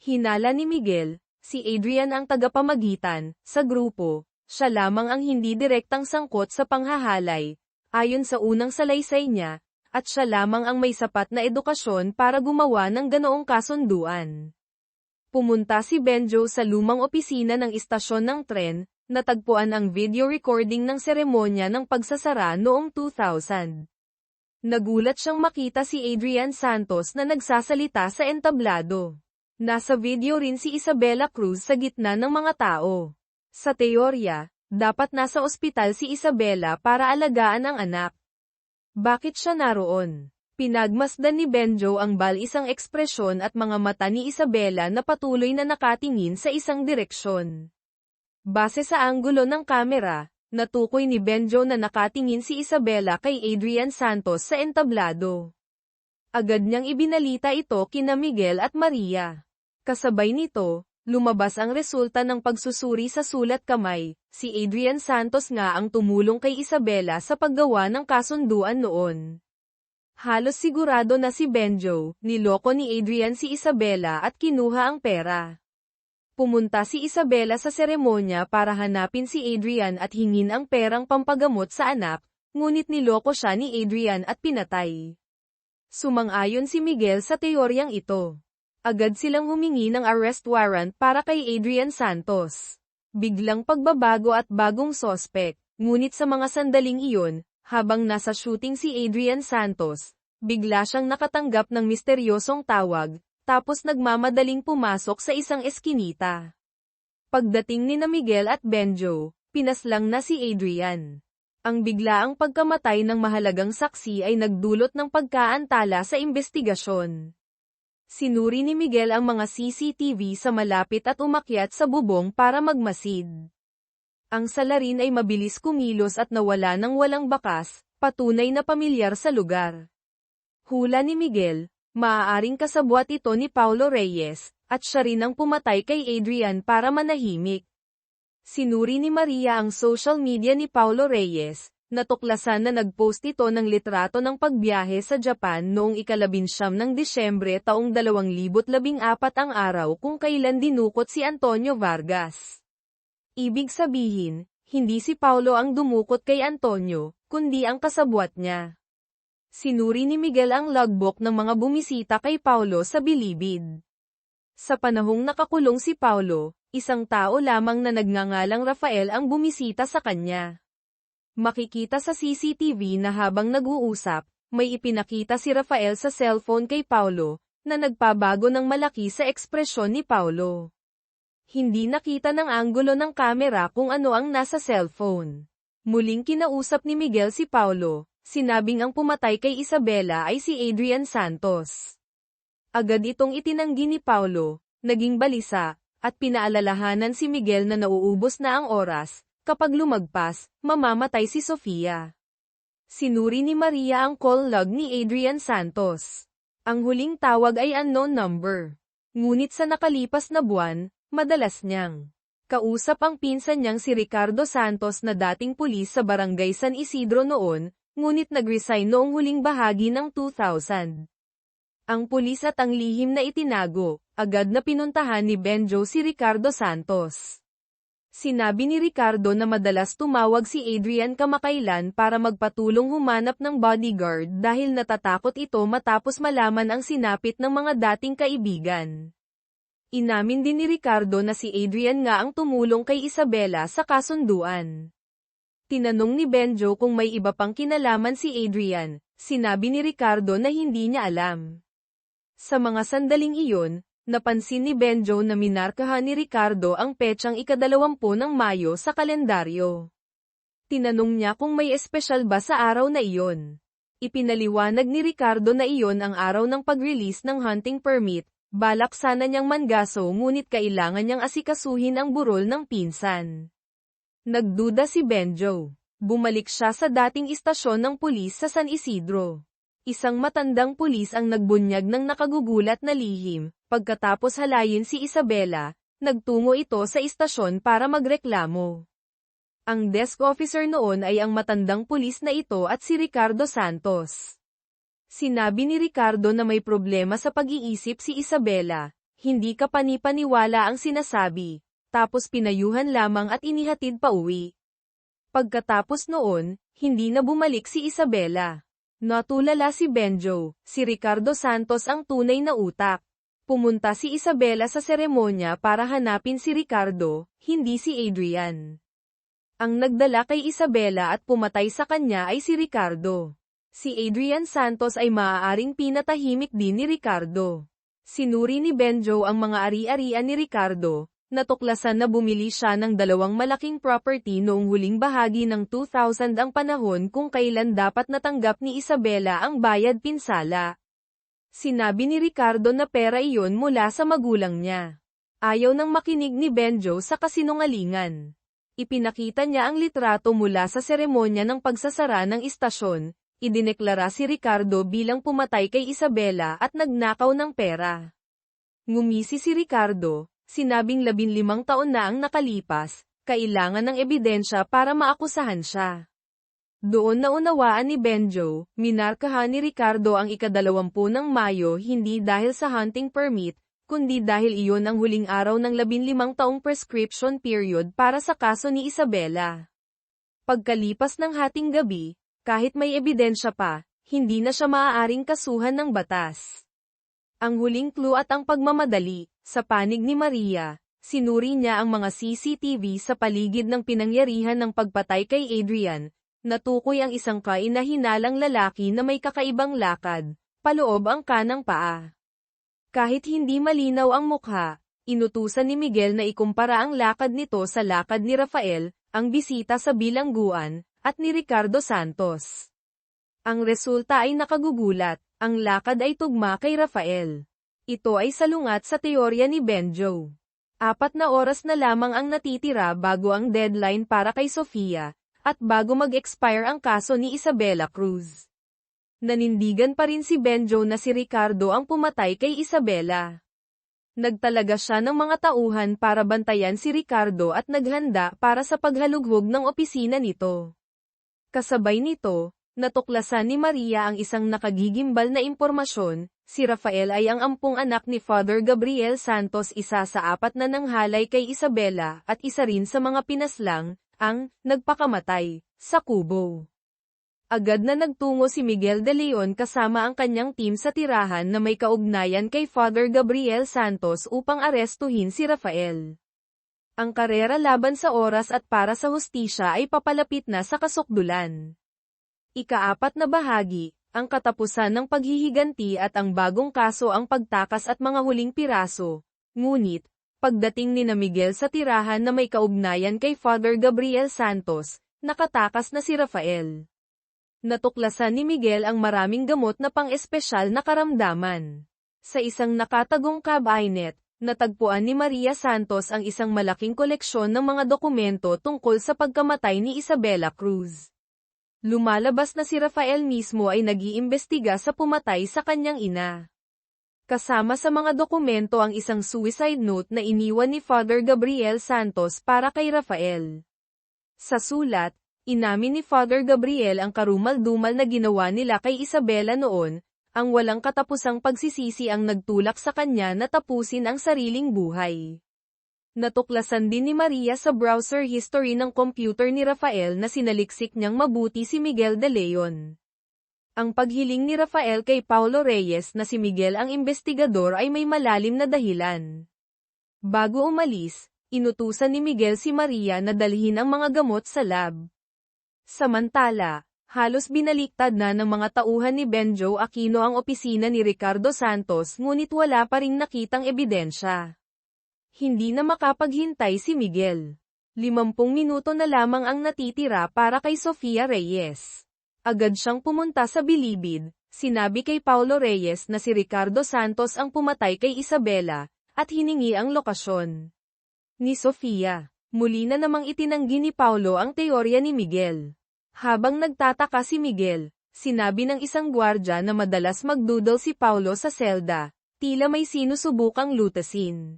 Hinala ni Miguel, si Adrian ang tagapamagitan, sa grupo, siya lamang ang hindi direktang sangkot sa panghahalay, ayon sa unang salaysay niya, at siya lamang ang may sapat na edukasyon para gumawa ng ganoong kasunduan. Pumunta si Benjo sa lumang opisina ng istasyon ng tren, natagpuan ang video recording ng seremonya ng pagsasara noong 2000. Nagulat siyang makita si Adrian Santos na nagsasalita sa entablado. Nasa video rin si Isabela Cruz sa gitna ng mga tao. Sa teorya, dapat nasa ospital si Isabela para alagaan ang anak. Bakit siya naroon? Pinagmasdan ni Benjo ang bal-isang ekspresyon at mga mata ni Isabela na patuloy na nakatingin sa isang direksyon. Base sa anggulo ng kamera, natukoy ni Benjo na nakatingin si Isabela kay Adrian Santos sa entablado. Agad niyang ibinalita ito kina Miguel at Maria. Kasabay nito, lumabas ang resulta ng pagsusuri sa sulat kamay. Si Adrian Santos nga ang tumulong kay Isabela sa paggawa ng kasunduan noon. Halos sigurado na si Benjo, niloko ni Adrian si Isabela at kinuha ang pera. Pumunta si Isabela sa seremonya para hanapin si Adrian at hingin ang perang pampagamot sa anak, ngunit niloko siya ni Adrian at pinatay. Sumang-ayon si Miguel sa teoryang ito. Agad silang humingi ng arrest warrant para kay Adrian Santos. Biglang pagbabago at bagong sospek, ngunit sa mga sandaling iyon, habang nasa shooting si Adrian Santos, bigla siyang nakatanggap ng misteryosong tawag, tapos nagmamadaling pumasok sa isang eskinita. Pagdating ni na Miguel at Benjo, pinaslang na si Adrian. Ang biglaang pagkamatay ng mahalagang saksi ay nagdulot ng pagkaantala sa investigasyon. Sinuri ni Miguel ang mga CCTV sa malapit at umakyat sa bubong para magmasid. Ang salarin ay mabilis kumilos at nawala ng walang bakas, patunay na pamilyar sa lugar. Hula ni Miguel, maaaring kasabwat ito ni Paulo Reyes, at siya rin ang pumatay kay Adrian para manahimik. Sinuri ni Maria ang social media ni Paulo Reyes, Natuklasan na nag-post ito ng litrato ng pagbiyahe sa Japan noong ika-19 ng Disyembre taong 2014 ang araw kung kailan dinukot si Antonio Vargas. Ibig sabihin, hindi si Paulo ang dumukot kay Antonio, kundi ang kasabwat niya. Sinuri ni Miguel ang logbook ng mga bumisita kay Paulo sa bilibid. Sa panahong nakakulong si Paulo, isang tao lamang na nagngangalang Rafael ang bumisita sa kanya. Makikita sa CCTV na habang nag-uusap, may ipinakita si Rafael sa cellphone kay Paulo, na nagpabago ng malaki sa ekspresyon ni Paulo. Hindi nakita ng anggulo ng kamera kung ano ang nasa cellphone. Muling kinausap ni Miguel si Paulo, sinabing ang pumatay kay Isabela ay si Adrian Santos. Agad itong itinanggi ni Paulo, naging balisa, at pinaalalahanan si Miguel na nauubos na ang oras. Kapag lumagpas, mamamatay si Sofia. Sinuri ni Maria ang call log ni Adrian Santos. Ang huling tawag ay unknown number. Ngunit sa nakalipas na buwan, madalas niyang kausap ang pinsan niyang si Ricardo Santos na dating pulis sa Barangay San Isidro noon, ngunit nag-resign noong huling bahagi ng 2000. Ang pulis at ang lihim na itinago, agad na pinuntahan ni Benjo si Ricardo Santos. Sinabi ni Ricardo na madalas tumawag si Adrian kamakailan para magpatulong humanap ng bodyguard dahil natatakot ito matapos malaman ang sinapit ng mga dating kaibigan. Inamin din ni Ricardo na si Adrian nga ang tumulong kay Isabela sa kasunduan. Tinanong ni Benjo kung may iba pang kinalaman si Adrian, sinabi ni Ricardo na hindi niya alam. Sa mga sandaling iyon, napansin ni Benjo na minarkahan ni Ricardo ang petsang ika-20 ng Mayo sa kalendaryo. Tinanong niya kung may espesyal ba sa araw na iyon. Ipinaliwanag ni Ricardo na iyon ang araw ng pag-release ng hunting permit, balak sana niyang mangaso ngunit kailangan niyang asikasuhin ang burol ng pinsan. Nagduda si Benjo. Bumalik siya sa dating istasyon ng pulis sa San Isidro. Isang matandang pulis ang nagbunyag ng nakagugulat na lihim. Pagkatapos halayin si Isabela, nagtungo ito sa istasyon para magreklamo. Ang desk officer noon ay ang matandang pulis na ito at si Ricardo Santos. Sinabi ni Ricardo na may problema sa pag-iisip si Isabela, hindi ka panipaniwala ang sinasabi, tapos pinayuhan lamang at inihatid pa uwi. Pagkatapos noon, hindi na bumalik si Isabela. Natulala si Benjo, si Ricardo Santos ang tunay na utak. Pumunta si Isabela sa seremonya para hanapin si Ricardo, hindi si Adrian. Ang nagdala kay Isabela at pumatay sa kanya ay si Ricardo. Si Adrian Santos ay maaaring pinatahimik din ni Ricardo. Sinuri ni Benjo ang mga ari-arian ni Ricardo, natuklasan na bumili siya ng 2 malaking property noong huling bahagi ng 2000 ang panahon kung kailan dapat natanggap ni Isabela ang bayad pinsala. Sinabi ni Ricardo na pera iyon mula sa magulang niya. Ayaw nang makinig ni Benjo sa kasinungalingan. Ipinakita niya ang litrato mula sa seremonya ng pagsasara ng istasyon, idineklara si Ricardo bilang pumatay kay Isabela at nagnakaw ng pera. Ngumisi si Ricardo, sinabing 15 taon na ang nakalipas, kailangan ng ebidensya para maakusahan siya. Doon naunawaan ni Benjo, minarkahan ni Ricardo ang ika-20 ng Mayo hindi dahil sa hunting permit, kundi dahil iyon ang huling araw ng 15 taong prescription period para sa kaso ni Isabela. Pagkalipas ng hating gabi, kahit may ebidensya pa, hindi na siya maaaring kasuhan ng batas. Ang huling clue at ang pagmamadali, sa panig ni Maria, sinuri niya ang mga CCTV sa paligid ng pinangyarihan ng pagpatay kay Adrian, natukoy ang isang kainahinalang lalaki na may kakaibang lakad, paloob ang kanang paa. Kahit hindi malinaw ang mukha, inutusan ni Miguel na ikumpara ang lakad nito sa lakad ni Rafael, ang bisita sa bilangguan, at ni Ricardo Santos. Ang resulta ay nakagugulat, ang lakad ay tugma kay Rafael. Ito ay salungat sa teorya ni Benjo. 4 na oras na lamang ang natitira bago ang deadline para kay Sofia, at bago mag-expire ang kaso ni Isabela Cruz. Nanindigan pa rin si Benjo na si Ricardo ang pumatay kay Isabela. Nagtalaga siya ng mga tauhan para bantayan si Ricardo at naghanda para sa paghalughog ng opisina nito. Kasabay nito, natuklasan ni Maria ang isang nakagigimbal na impormasyon, si Rafael ay ang ampung anak ni Father Gabriel Santos, isa sa 4 na nanghalay kay Isabela at isa rin sa mga pinaslang, ang nagpakamatay sa Cubao. Agad na nagtungo si Miguel de Leon kasama ang kanyang team sa tirahan na may kaugnayan kay Father Gabriel Santos upang arestuhin si Rafael. Ang karera laban sa oras at para sa hustisya ay papalapit na sa kasukdulan. Ika-4 na bahagi, ang katapusan ng paghihiganti at ang bagong kaso ang pagtakas at mga huling piraso. Ngunit, pagdating ni Miguel sa tirahan na may kaugnayan kay Father Gabriel Santos, nakatakas na si Rafael. Natuklasan ni Miguel ang maraming gamot na pang-espesyal na karamdaman. Sa isang nakatagong cabinet, natagpuan ni Maria Santos ang isang malaking koleksyon ng mga dokumento tungkol sa pagkamatay ni Isabela Cruz. Lumalabas na si Rafael mismo ay nag-iimbestiga sa pumatay sa kanyang ina. Kasama sa mga dokumento ang isang suicide note na iniwan ni Father Gabriel Santos para kay Rafael. Sa sulat, inamin ni Father Gabriel ang karumal-dumal na ginawa nila kay Isabela noon, ang walang katapusang pagsisisi ang nagtulak sa kanya na tapusin ang sariling buhay. Natuklasan din ni Maria sa browser history ng computer ni Rafael na sinaliksik niyang mabuti si Miguel de Leon. Ang paghiling ni Rafael kay Paulo Reyes na si Miguel ang investigador ay may malalim na dahilan. Bago umalis, inutusan ni Miguel si Maria na dalhin ang mga gamot sa lab. Samantala, halos binaliktad na ng mga tauhan ni Benjo Aquino ang opisina ni Ricardo Santos ngunit wala pa ring nakitang ebidensya. Hindi na makapaghintay si Miguel. 50 minuto na lamang ang natitira para kay Sofia Reyes. Agad siyang pumunta sa bilibid, sinabi kay Paulo Reyes na si Ricardo Santos ang pumatay kay Isabela, at hiningi ang lokasyon ni Sofia. Muli na namang itinanggi ni Paulo ang teorya ni Miguel. Habang nagtataka si Miguel, sinabi ng isang gwardya na madalas magdoodle si Paulo sa selda, tila may sinusubukang lutasin.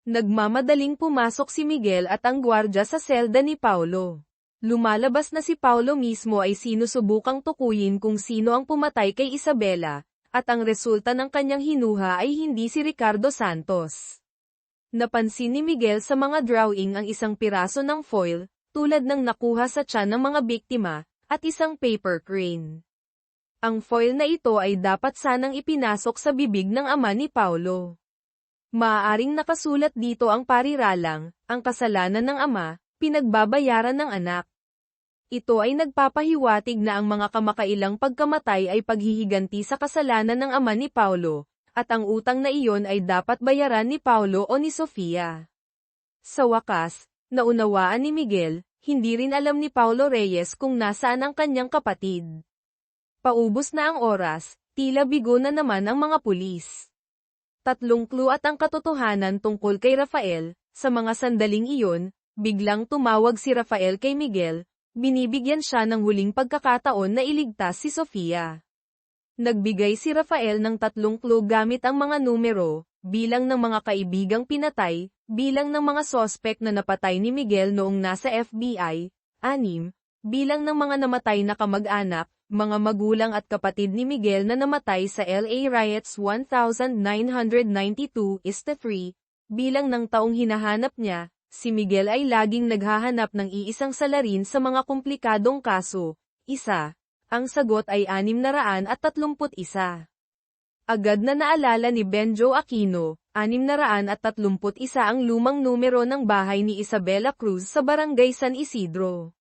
Nagmamadaling pumasok si Miguel at ang gwardya sa selda ni Paulo. Lumalabas na si Paulo mismo ay sinusubukang tukuyin kung sino ang pumatay kay Isabela, at ang resulta ng kanyang hinuha ay hindi si Ricardo Santos. Napansin ni Miguel sa mga drawing ang isang piraso ng foil, tulad ng nakuha sa tiyan ng mga biktima, at isang paper crane. Ang foil na ito ay dapat sanang ipinasok sa bibig ng ama ni Paulo. Maaaring nakasulat dito ang pariralang, ang kasalanan ng ama, pinagbabayaran ng anak. Ito ay nagpapahiwatig na ang mga kamakailang pagkamatay ay paghihiganti sa kasalanan ng ama ni Paulo, at ang utang na iyon ay dapat bayaran ni Paulo o ni Sofia. Sa wakas, naunawaan ni Miguel, hindi rin alam ni Paulo Reyes kung nasaan ang kanyang kapatid. Paubos na ang oras, tila bigo na naman ang mga pulis. 3 clue at ang katotohanan tungkol kay Rafael. Sa mga sandaling iyon, biglang tumawag si Rafael kay Miguel, binibigyan siya ng huling pagkakataon na iligtas si Sofia. Nagbigay si Rafael ng 3 clue gamit ang mga numero, bilang ng mga kaibigang pinatay, bilang ng mga sospek na napatay ni Miguel noong nasa FBI, 6, bilang ng mga namatay na kamag-anak, mga magulang at kapatid ni Miguel na namatay sa LA riots 1992 3, bilang ng taong hinahanap niya, si Miguel ay laging naghahanap ng iisang salarin sa mga komplikadong kaso, 1. Ang sagot ay 631. Agad na naalala ni Benjo Aquino, 631 ang lumang numero ng bahay ni Isabela Cruz sa Barangay San Isidro.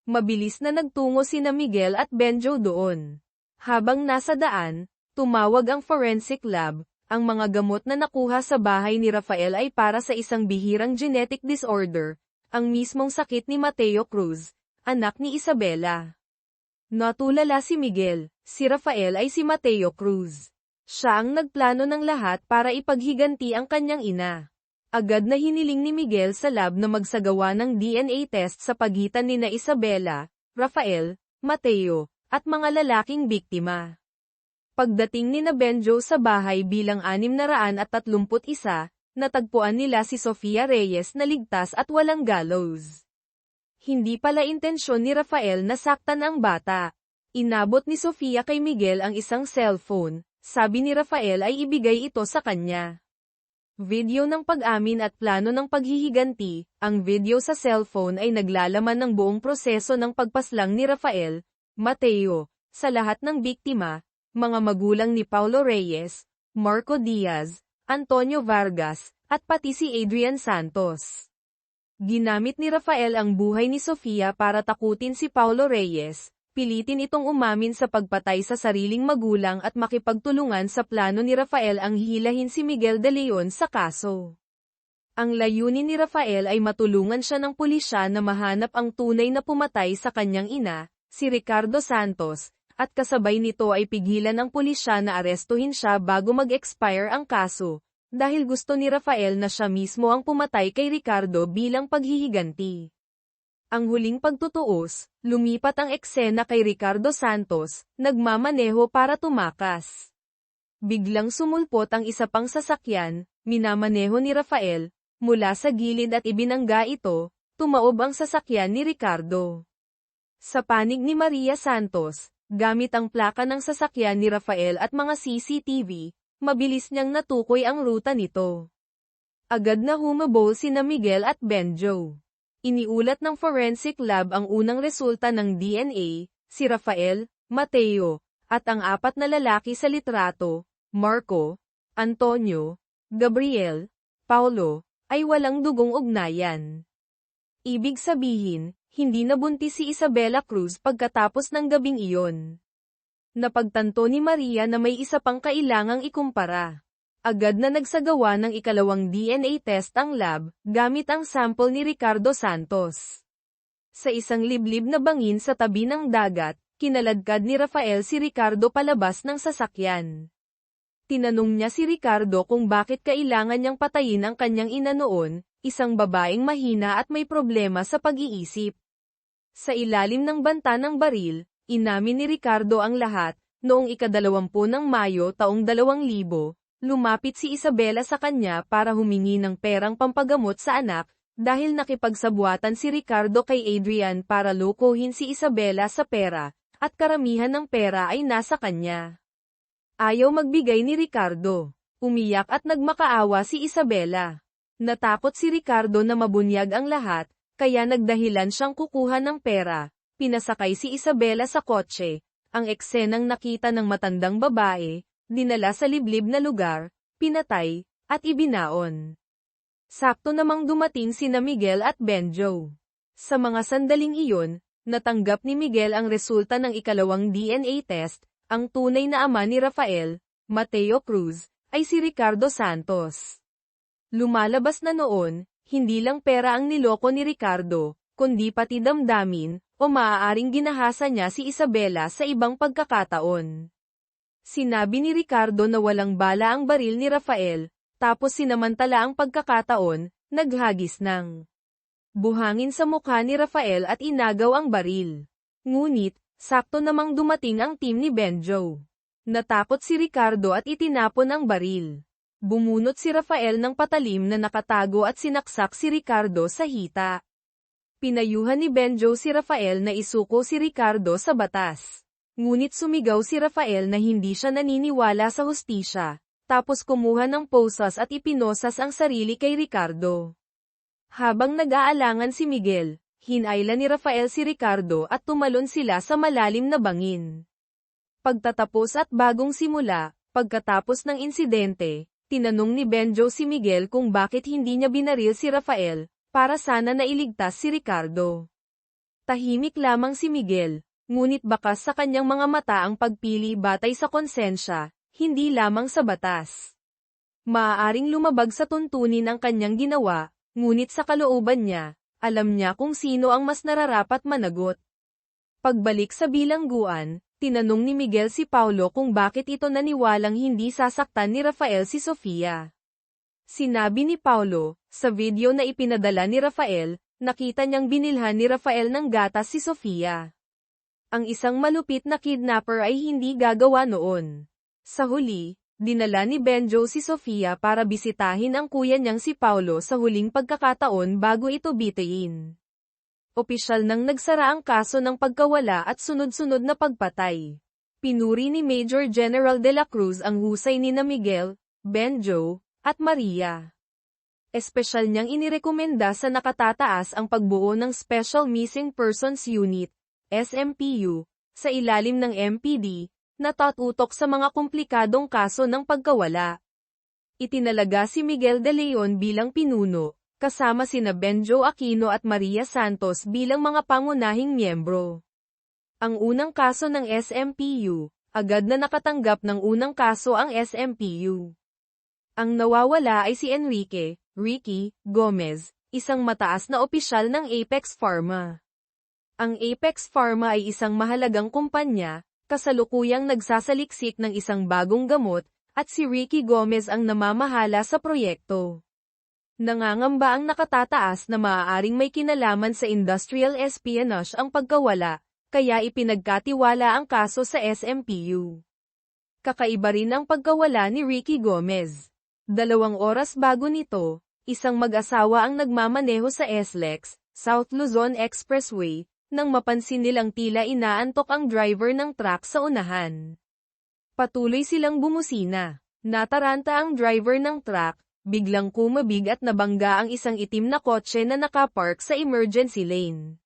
Mabilis na nagtungo sina Miguel at Benjo doon. Habang nasa daan, tumawag ang forensic lab. Ang mga gamot na nakuha sa bahay ni Rafael ay para sa isang bihirang genetic disorder, ang mismong sakit ni Mateo Cruz, anak ni Isabela. Natulala si Miguel, si Rafael ay si Mateo Cruz. Siya ang nagplano ng lahat para ipaghiganti ang kanyang ina. Agad na hiniling ni Miguel sa lab na magsagawa ng DNA test sa pagitan nina Isabela, Rafael, Mateo, at mga lalaking biktima. Pagdating nina Benjo sa bahay bilang 631, natagpuan nila si Sofia Reyes na ligtas at walang gallows. Hindi pala intensyon ni Rafael na saktan ang bata. Inabot ni Sofia kay Miguel ang isang cellphone, sabi ni Rafael ay ibigay ito sa kanya. Video ng pag-amin at plano ng paghihiganti, ang video sa cellphone ay naglalaman ng buong proseso ng pagpaslang ni Rafael, Mateo, sa lahat ng biktima, mga magulang ni Paulo Reyes, Marco Diaz, Antonio Vargas, at pati si Adrian Santos. Ginamit ni Rafael ang buhay ni Sofia para takutin si Paulo Reyes, pilitin itong umamin sa pagpatay sa sariling magulang at makipagtulungan sa plano ni Rafael ang hilahin si Miguel de Leon sa kaso. Ang layunin ni Rafael ay matulungan siya ng pulisya na mahanap ang tunay na pumatay sa kanyang ina, si Ricardo Santos, at kasabay nito ay pigilan ang pulisya na arestuhin siya bago mag-expire ang kaso, dahil gusto ni Rafael na siya mismo ang pumatay kay Ricardo bilang paghihiganti. Ang huling pagtutuos, lumipat ang eksena kay Ricardo Santos, nagmamaneho para tumakas. Biglang sumulpot ang isa pang sasakyan, minamaneho ni Rafael, mula sa gilid at ibinangga ito, tumaob ang sasakyan ni Ricardo. Sa panig ni Maria Santos, gamit ang plaka ng sasakyan ni Rafael at mga CCTV, mabilis niyang natukoy ang ruta nito. Agad na humabol sina Miguel at Benjo. Iniulat ng forensic lab ang unang resulta ng DNA, si Rafael, Mateo, at ang apat na lalaki sa litrato, Marco, Antonio, Gabriel, Paulo, ay walang dugong ugnayan. Ibig sabihin, hindi nabuntis si Isabela Cruz pagkatapos ng gabing iyon. Napagtanto ni Maria na may isa pang kailangang ikumpara. Agad na nagsagawa ng ikalawang DNA test ang lab, gamit ang sample ni Ricardo Santos. Sa isang liblib na bangin sa tabi ng dagat, kinaladkad ni Rafael si Ricardo palabas ng sasakyan. Tinanong niya si Ricardo kung bakit kailangan niyang patayin ang kanyang ina noon, isang babaeng mahina at may problema sa pag-iisip. Sa ilalim ng banta ng baril, inamin ni Ricardo ang lahat. Noong ika-20 ng Mayo taong 2000, lumapit si Isabela sa kanya para humingi ng perang pampagamot sa anak, dahil nakipagsabwatan si Ricardo kay Adrian para lokohin si Isabela sa pera, at karamihan ng pera ay nasa kanya. Ayaw magbigay ni Ricardo. Umiyak at nagmakaawa si Isabela. Natakot si Ricardo na mabunyag ang lahat, kaya nagdahilan siyang kukuha ng pera. Pinasakay si Isabela sa kotse, ang eksenang nakita ng matandang babae, dinala sa liblib na lugar, pinatay, at ibinaon. Sakto namang dumating sina Miguel at Benjo. Sa mga sandaling iyon, natanggap ni Miguel ang resulta ng ikalawang DNA test, ang tunay na ama ni Rafael, Mateo Cruz, ay si Ricardo Santos. Lumalabas na noon, hindi lang pera ang niloko ni Ricardo, kundi pati damdamin, o maaaring ginahasa niya si Isabela sa ibang pagkakataon. Sinabi ni Ricardo na walang bala ang baril ni Rafael, tapos sinamantala ang pagkakataon, naghagis ng buhangin sa mukha ni Rafael at inagaw ang baril. Ngunit, sakto namang dumating ang team ni Benjo. Natakot si Ricardo at itinapon ang baril. Bumunot si Rafael ng patalim na nakatago at sinaksak si Ricardo sa hita. Pinayuhan ni Benjo si Rafael na isuko si Ricardo sa batas. Ngunit sumigaw si Rafael na hindi siya naniniwala sa hustisya, tapos kumuha ng posas at ipinosas ang sarili kay Ricardo. Habang nag-aalangan si Miguel, hinayla ni Rafael si Ricardo at tumalon sila sa malalim na bangin. Pagtatapos at bagong simula, pagkatapos ng insidente, tinanong ni Benjo si Miguel kung bakit hindi niya binaril si Rafael, para sana nailigtas si Ricardo. Tahimik lamang si Miguel, ngunit bakas sa kanyang mga mata ang pagpili batay sa konsensya, hindi lamang sa batas. Maaaring lumabag sa tuntunin ang kanyang ginawa, ngunit sa kalooban niya, alam niya kung sino ang mas nararapat managot. Pagbalik sa bilangguan, tinanong ni Miguel si Paulo kung bakit ito naniwalang hindi sasaktan ni Rafael si Sofia. Sinabi ni Paulo, sa video na ipinadala ni Rafael, nakita niyang binilhan ni Rafael ng gatas si Sofia. Ang isang malupit na kidnapper ay hindi gagawa noon. Sa huli, dinala ni Benjo si Sofia para bisitahin ang kuya niyang si Paulo sa huling pagkakataon bago ito bitayin. Opisyal nang nagsara ang kaso ng pagkawala at sunod-sunod na pagpatay. Pinuri ni Major General de la Cruz ang husay nina Miguel, Benjo, at Maria. Espesyal niyang inirekomenda sa nakatataas ang pagbuo ng Special Missing Persons Unit, SMPU, sa ilalim ng MPD, na tatutok sa mga komplikadong kaso ng pagkawala. Itinalaga si Miguel de Leon bilang pinuno, kasama sina Benjo Aquino at Maria Santos bilang mga pangunahing miyembro. Ang unang kaso ng SMPU, agad na nakatanggap ng unang kaso ang SMPU. Ang nawawala ay si Ricky Gomez, isang mataas na opisyal ng Apex Pharma. Ang Apex Pharma ay isang mahalagang kumpanya, kasalukuyang nagsasaliksik ng isang bagong gamot, at si Ricky Gomez ang namamahala sa proyekto. Nangangamba ang nakatataas na maaaring may kinalaman sa industrial espionage ang pagkawala, kaya ipinagkatiwala ang kaso sa SMPU. Kakaiba rin ang pagkawala ni Ricky Gomez. 2 oras bago nito, isang mag-asawa ang nagmamaneho sa SLEX, South Luzon Expressway, nang mapansin nilang tila inaantok ang driver ng truck sa unahan. Patuloy silang bumusina. Nataranta ang driver ng truck, biglang kumabig at nabangga ang isang itim na kotse na nakapark sa emergency lane.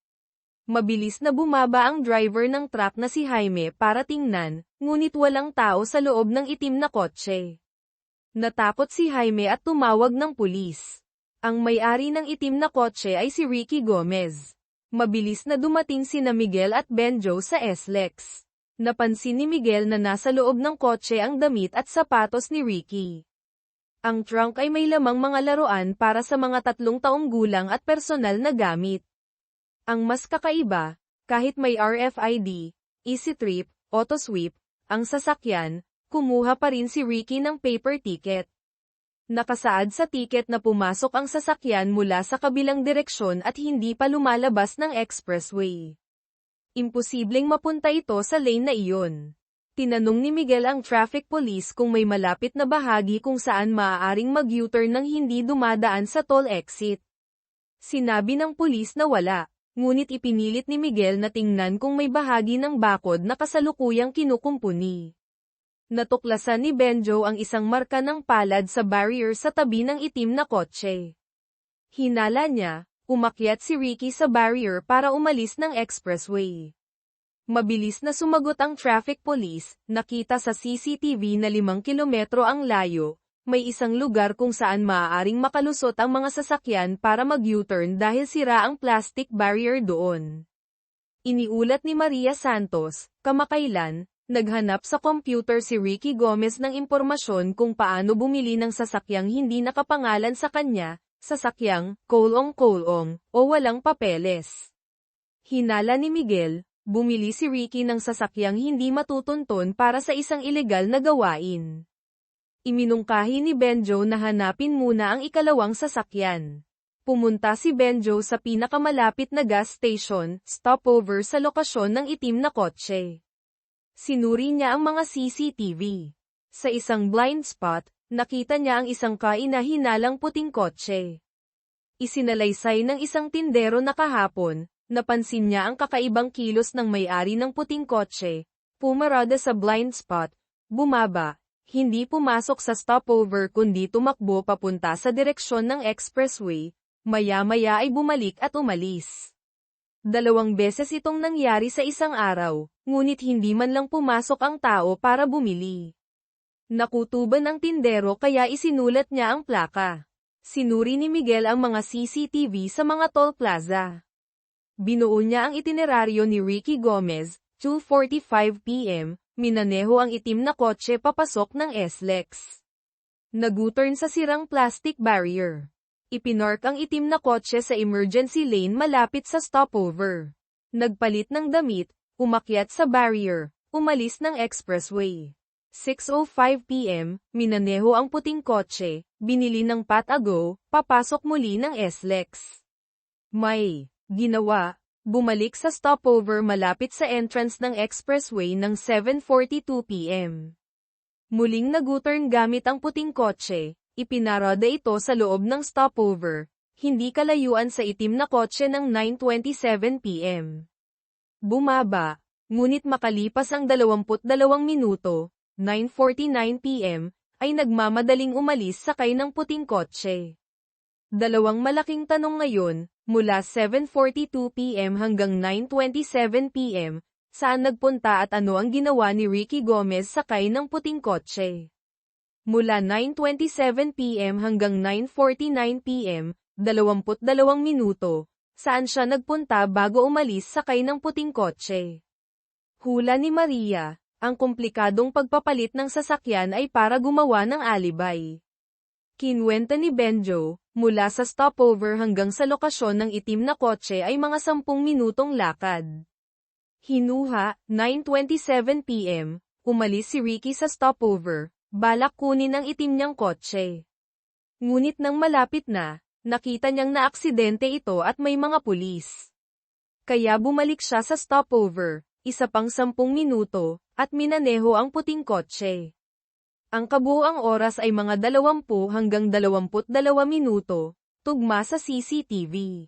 Mabilis na bumaba ang driver ng truck na si Jaime para tingnan, ngunit walang tao sa loob ng itim na kotse. Natakot si Jaime at tumawag ng pulis. Ang may-ari ng itim na kotse ay si Ricky Gomez. Mabilis na dumating sina Miguel at Benjo sa SLEX. Napansin ni Miguel na nasa loob ng kotse ang damit at sapatos ni Ricky. Ang trunk ay may lamang mga laruan para sa mga 3 taong gulang at personal na gamit. Ang mas kakaiba, kahit may RFID, Easy Trip, Auto Sweep, ang sasakyan, kumuha pa rin si Ricky ng paper ticket. Nakasaad sa ticket na pumasok ang sasakyan mula sa kabilang direksyon at hindi pa lumalabas ng expressway. Imposibleng mapunta ito sa lane na iyon. Tinanong ni Miguel ang traffic police kung may malapit na bahagi kung saan maaaring mag-U-turn nang hindi dumadaan sa toll exit. Sinabi ng pulis na wala, ngunit ipinilit ni Miguel na tingnan kung may bahagi ng bakod na kasalukuyang kinukumpuni. Natuklasan ni Benjo ang isang marka ng palad sa barrier sa tabi ng itim na kotse. Hinala niya, umakyat si Ricky sa barrier para umalis ng expressway. Mabilis na sumagot ang traffic police, nakita sa CCTV na 5 kilometro ang layo, may isang lugar kung saan maaaring makalusot ang mga sasakyan para mag-U-turn dahil sira ang plastic barrier doon. Iniulat ni Maria Santos, kamakailan, naghanap sa computer si Ricky Gomez ng impormasyon kung paano bumili ng sasakyang hindi nakapangalan sa kanya, sasakyang, kolong-kolong, o walang papeles. Hinala ni Miguel, bumili si Ricky ng sasakyang hindi matutunton para sa isang ilegal na gawain. Iminungkahi ni Benjo na hanapin muna ang ikalawang sasakyan. Pumunta si Benjo sa pinakamalapit na gas station, stopover sa lokasyon ng itim na kotse. Sinuri niya ang mga CCTV. Sa isang blind spot, nakita niya ang isang kaina-hinalang puting kotse. Isinalaysay ng isang tindero na kahapon, napansin niya ang kakaibang kilos ng may-ari ng puting kotse, pumarada sa blind spot, bumaba, hindi pumasok sa stopover kundi tumakbo papunta sa direksyon ng expressway, maya-maya ay bumalik at umalis. 2 beses itong nangyari sa isang araw, ngunit hindi man lang pumasok ang tao para bumili. Nakutuban ang tindero kaya isinulat niya ang plaka. Sinuri ni Miguel ang mga CCTV sa mga toll plaza. Binuo niya ang itineraryo ni Ricky Gomez, 2:45 p.m., minaneho ang itim na kotse papasok ng SLEX. Nag-U-turn sa sirang plastic barrier. Ipinark ang itim na kotse sa emergency lane malapit sa stopover. Nagpalit ng damit, umakyat sa barrier, umalis ng expressway. 6:05 p.m., minaneho ang puting kotse, binili ng Patago, papasok muli ng SLEX. May ginawa, bumalik sa stopover malapit sa entrance ng expressway ng 7:42 p.m. Muling nag-U-turn gamit ang puting kotse, ipinarada ito sa loob ng stopover, hindi kalayuan sa itim na kotse ng 9:27 p.m. Bumaba, ngunit makalipas ang 22 minuto, 9:49 p.m., ay nagmamadaling umalis sakay ng puting kotse. Dalawang malaking tanong ngayon, mula 7:42 p.m. hanggang 9:27 p.m., saan nagpunta at ano ang ginawa ni Ricky Gomez sakay ng puting kotse? Mula 9:27 p.m. hanggang 9:49 p.m., 22 minuto, saan siya nagpunta bago umalis sakay ng puting kotse? Hula ni Maria, ang komplikadong pagpapalit ng sasakyan ay para gumawa ng alibay. Kinwenta ni Benjo, mula sa stopover hanggang sa lokasyon ng itim na kotse ay mga 10 minutong lakad. Hinuha, 9:27 p.m., umalis si Ricky sa stopover, balak kunin ang itim niyang kotse. Ngunit nang malapit na, nakita niyang naaksidente ito at may mga pulis. Kaya bumalik siya sa stopover, isa pang 10 minuto, at minaneho ang puting kotse. Ang kabuuang oras ay mga 20 hanggang 22 minuto, tugma sa CCTV.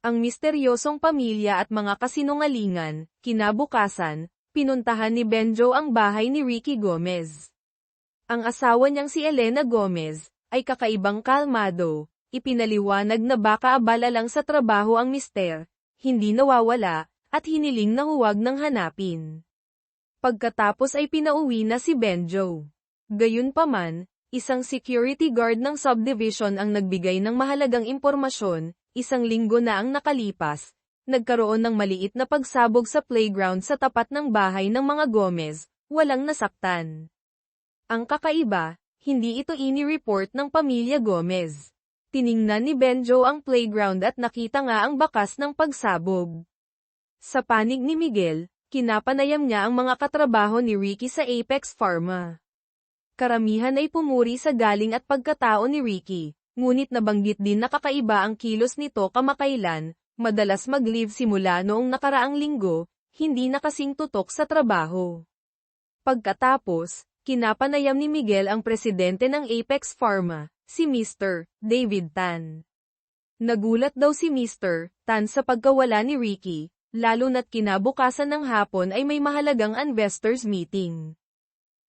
Ang misteryosong pamilya at mga kasinungalingan, kinabukasan, pinuntahan ni Benjo ang bahay ni Ricky Gomez. Ang asawa niyang si Elena Gomez, ay kakaibang kalmado, ipinaliwanag na baka abala lang sa trabaho ang mister, hindi nawawala, at hiniling na huwag nang hanapin. Pagkatapos ay pinauwi na si Benjo. Gayunpaman, isang security guard ng subdivision ang nagbigay ng mahalagang impormasyon, 1 linggo na ang nakalipas, nagkaroon ng maliit na pagsabog sa playground sa tapat ng bahay ng mga Gomez, walang nasaktan. Ang kakaiba, hindi ito ini-report ng pamilya Gomez. Tiningnan ni Benjo ang playground at nakita nga ang bakas ng pagsabog. Sa panig ni Miguel, kinapanayam niya ang mga katrabaho ni Ricky sa Apex Pharma. Karamihan ay pumuri sa galing at pagkatao ni Ricky, ngunit nabanggit din na kakaiba ang kilos nito kamakailan, madalas mag-leave simula noong nakaraang linggo, hindi na kasing tutok sa trabaho. Pagkatapos, kinapanayam ni Miguel ang presidente ng Apex Pharma, si Mr. David Tan. Nagulat daw si Mr. Tan sa pagkawala ni Ricky, lalo na't kinabukasan ng hapon ay may mahalagang investors meeting.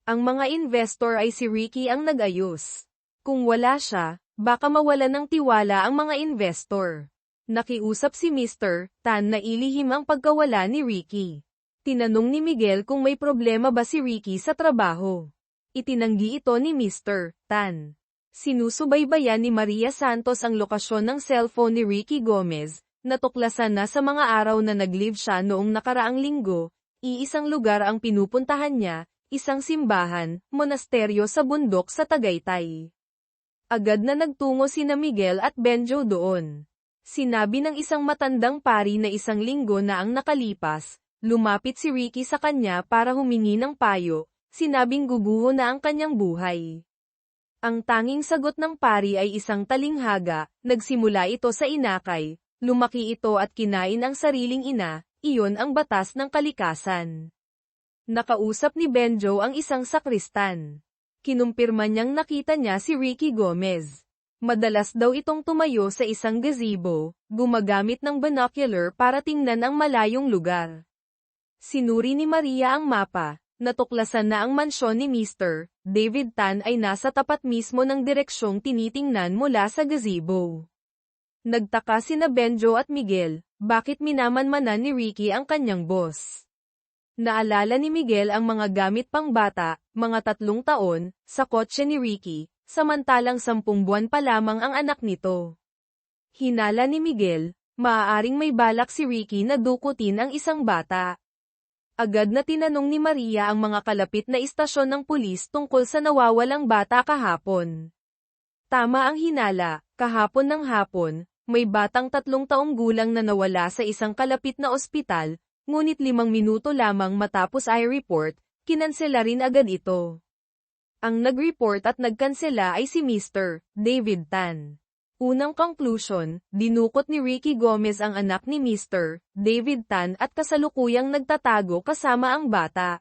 Ang mga investor ay si Ricky ang nag-ayos. Kung wala siya, baka mawala ng tiwala ang mga investor. Nakiusap si Mr. Tan na ilihim ang pagkawala ni Ricky. Tinanong ni Miguel kung may problema ba si Ricky sa trabaho. Itinanggi ito ni Mr. Tan. Sinusubaybayan ni Maria Santos ang lokasyon ng cellphone ni Ricky Gomez, natuklasan na sa mga araw na nag-leave siya noong nakaraang linggo, iisang lugar ang pinupuntahan niya, isang simbahan, monasteryo sa bundok sa Tagaytay. Agad na nagtungo sina Miguel at Benjo doon. Sinabi ng isang matandang pari na 1 linggo na ang nakalipas, lumapit si Ricky sa kanya para humingi ng payo, sinabing guguho na ang kanyang buhay. Ang tanging sagot ng pari ay isang talinghaga, nagsimula ito sa inakay, lumaki ito at kinain ang sariling ina, iyon ang batas ng kalikasan. Nakausap ni Benjo ang isang sakristan. Kinumpirma niyang nakita niya si Ricky Gomez. Madalas daw itong tumayo sa isang gazebo, gumagamit ng binocular para tingnan ang malayong lugar. Sinuri ni Maria ang mapa, natuklasan na ang mansyon ni Mr. David Tan ay nasa tapat mismo ng direksyong tinitingnan mula sa gazebo. Nagtaka sina Benjo at Miguel, bakit minamanmanan ni Ricky ang kanyang boss. Naalala ni Miguel ang mga gamit pang bata, mga 3 taon, sa kotse ni Ricky, samantalang 10 buwan pa lamang ang anak nito. Hinala ni Miguel, maaaring may balak si Ricky na dukutin ang isang bata. Agad na tinanong ni Maria ang mga kalapit na istasyon ng pulis tungkol sa nawawalang bata kahapon. Tama ang hinala, kahapon ng hapon, may batang 3 taong gulang na nawala sa isang kalapit na ospital, ngunit 5 minuto lamang matapos i-report, kinansela rin agad ito. Ang nag-report at nagkansela ay si Mr. David Tan. Unang conclusion, dinukot ni Ricky Gomez ang anak ni Mr. David Tan at kasalukuyang nagtatago kasama ang bata.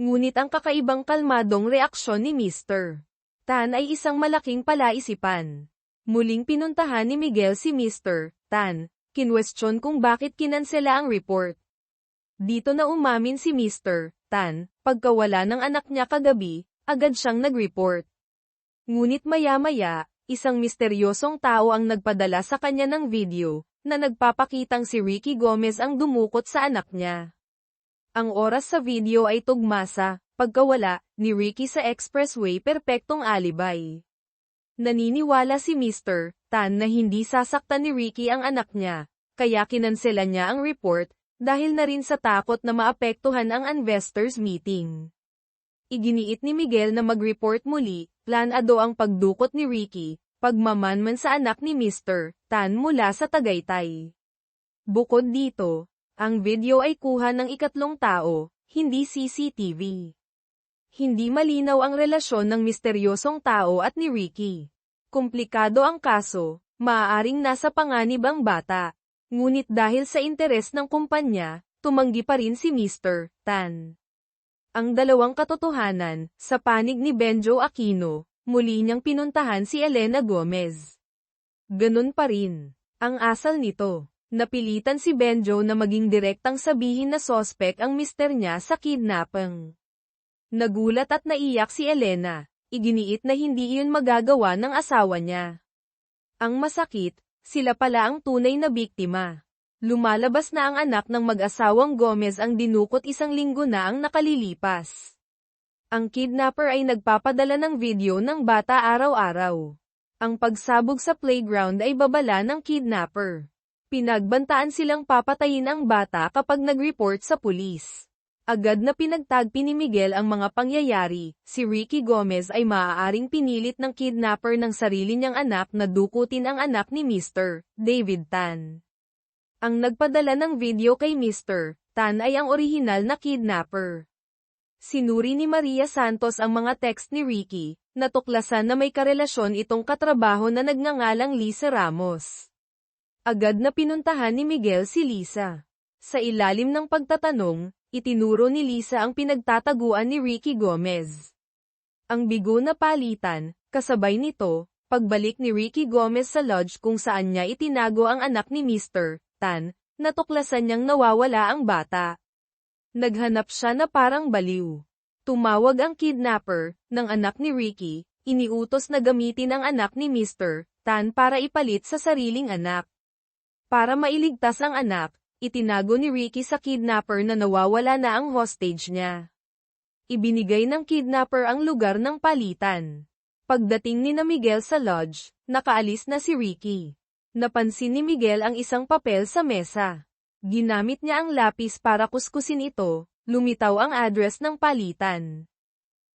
Ngunit ang kakaibang kalmadong reaksyon ni Mr. Tan ay isang malaking palaisipan. Muling pinuntahan ni Miguel si Mr. Tan, kinwestiyon kung bakit kinansela ang report. Dito na umamin si Mr. Tan, pagkawala ng anak niya kagabi, agad siyang nag-report. Ngunit maya-maya, isang misteryosong tao ang nagpadala sa kanya ng video, na nagpapakitang si Ricky Gomez ang dumukot sa anak niya. Ang oras sa video ay tugma sa pagkawala ni Ricky sa expressway, perpektong alibay. Naniniwala si Mr. Tan na hindi sasaktan ni Ricky ang anak niya, kaya kinansela niya ang report, dahil na rin sa takot na maapektuhan ang investors meeting. Iginiit ni Miguel na mag-report muli, planado ang pagdukot ni Ricky, pagmamanman sa anak ni Mr. Tan mula sa Tagaytay. Bukod dito, ang video ay kuha ng ikatlong tao, hindi CCTV. Hindi malinaw ang relasyon ng misteryosong tao at ni Ricky. Komplikado ang kaso, maaaring nasa panganib ang bata. Ngunit dahil sa interes ng kumpanya, tumanggi pa rin si Mr. Tan. Ang dalawang katotohanan, sa panig ni Benjo Aquino, muli niyang pinuntahan si Elena Gomez. Ganun pa rin ang asal nito. Napilitan si Benjo na maging direktang sabihin na sospek ang mister niya sa kidnapping. Nagulat at naiyak si Elena. Iginiit na hindi iyon magagawa ng asawa niya. Ang masakit, sila pala ang tunay na biktima. Lumalabas na ang anak ng mag-asawang Gomez ang dinukot 1 linggo na ang nakalilipas. Ang kidnapper ay nagpapadala ng video ng bata araw-araw. Ang pagsabog sa playground ay babala ng kidnapper. Pinagbantaan silang papatayin ang bata kapag nag-report sa pulis. Agad na pinagtagpi ni Miguel ang mga pangyayari. Si Ricky Gomez ay maaaring pinilit ng kidnapper ng sarili niyang anak na dukutin ang anak ni Mr. David Tan. Ang nagpadala ng video kay Mr. Tan ay ang orihinal na kidnapper. Sinuri ni Maria Santos ang mga text ni Ricky, natuklasan na may karelasyon itong katrabaho na nagngangalang Lisa Ramos. Agad na pinuntahan ni Miguel si Lisa. Sa ilalim ng pagtatanong, itinuro ni Lisa ang pinagtataguan ni Ricky Gomez. Ang bigo na palitan, kasabay nito, pagbalik ni Ricky Gomez sa lodge kung saan niya itinago ang anak ni Mr. Tan, natuklasan niyang nawawala ang bata. Naghanap siya na parang baliw. Tumawag ang kidnapper ng anak ni Ricky, iniutos na gamitin ang anak ni Mr. Tan para ipalit sa sariling anak. Para mailigtas ang anak, itinago ni Ricky sa kidnapper na nawawala na ang hostage niya. Ibinigay ng kidnapper ang lugar ng palitan. Pagdating ni Miguel sa lodge, nakaalis na si Ricky. Napansin ni Miguel ang isang papel sa mesa. Ginamit niya ang lapis para kuskusin ito, lumitaw ang address ng palitan.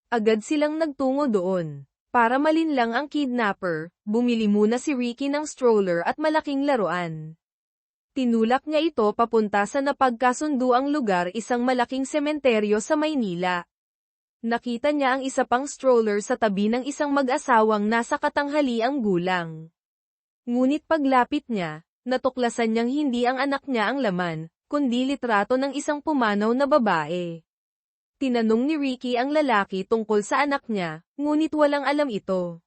Agad silang nagtungo doon. Para malinlang ang kidnapper, bumili muna si Ricky ng stroller at malaking laruan. Tinulak niya ito papunta sa napagkasunduang lugar, isang malaking sementeryo sa Maynila. Nakita niya ang isa pang stroller sa tabi ng isang mag-asawang nasa katanghaliang gulang. Ngunit paglapit niya, natuklasan niyang hindi ang anak niya ang laman, kundi litrato ng isang pumanaw na babae. Tinanong ni Ricky ang lalaki tungkol sa anak niya, ngunit walang alam ito.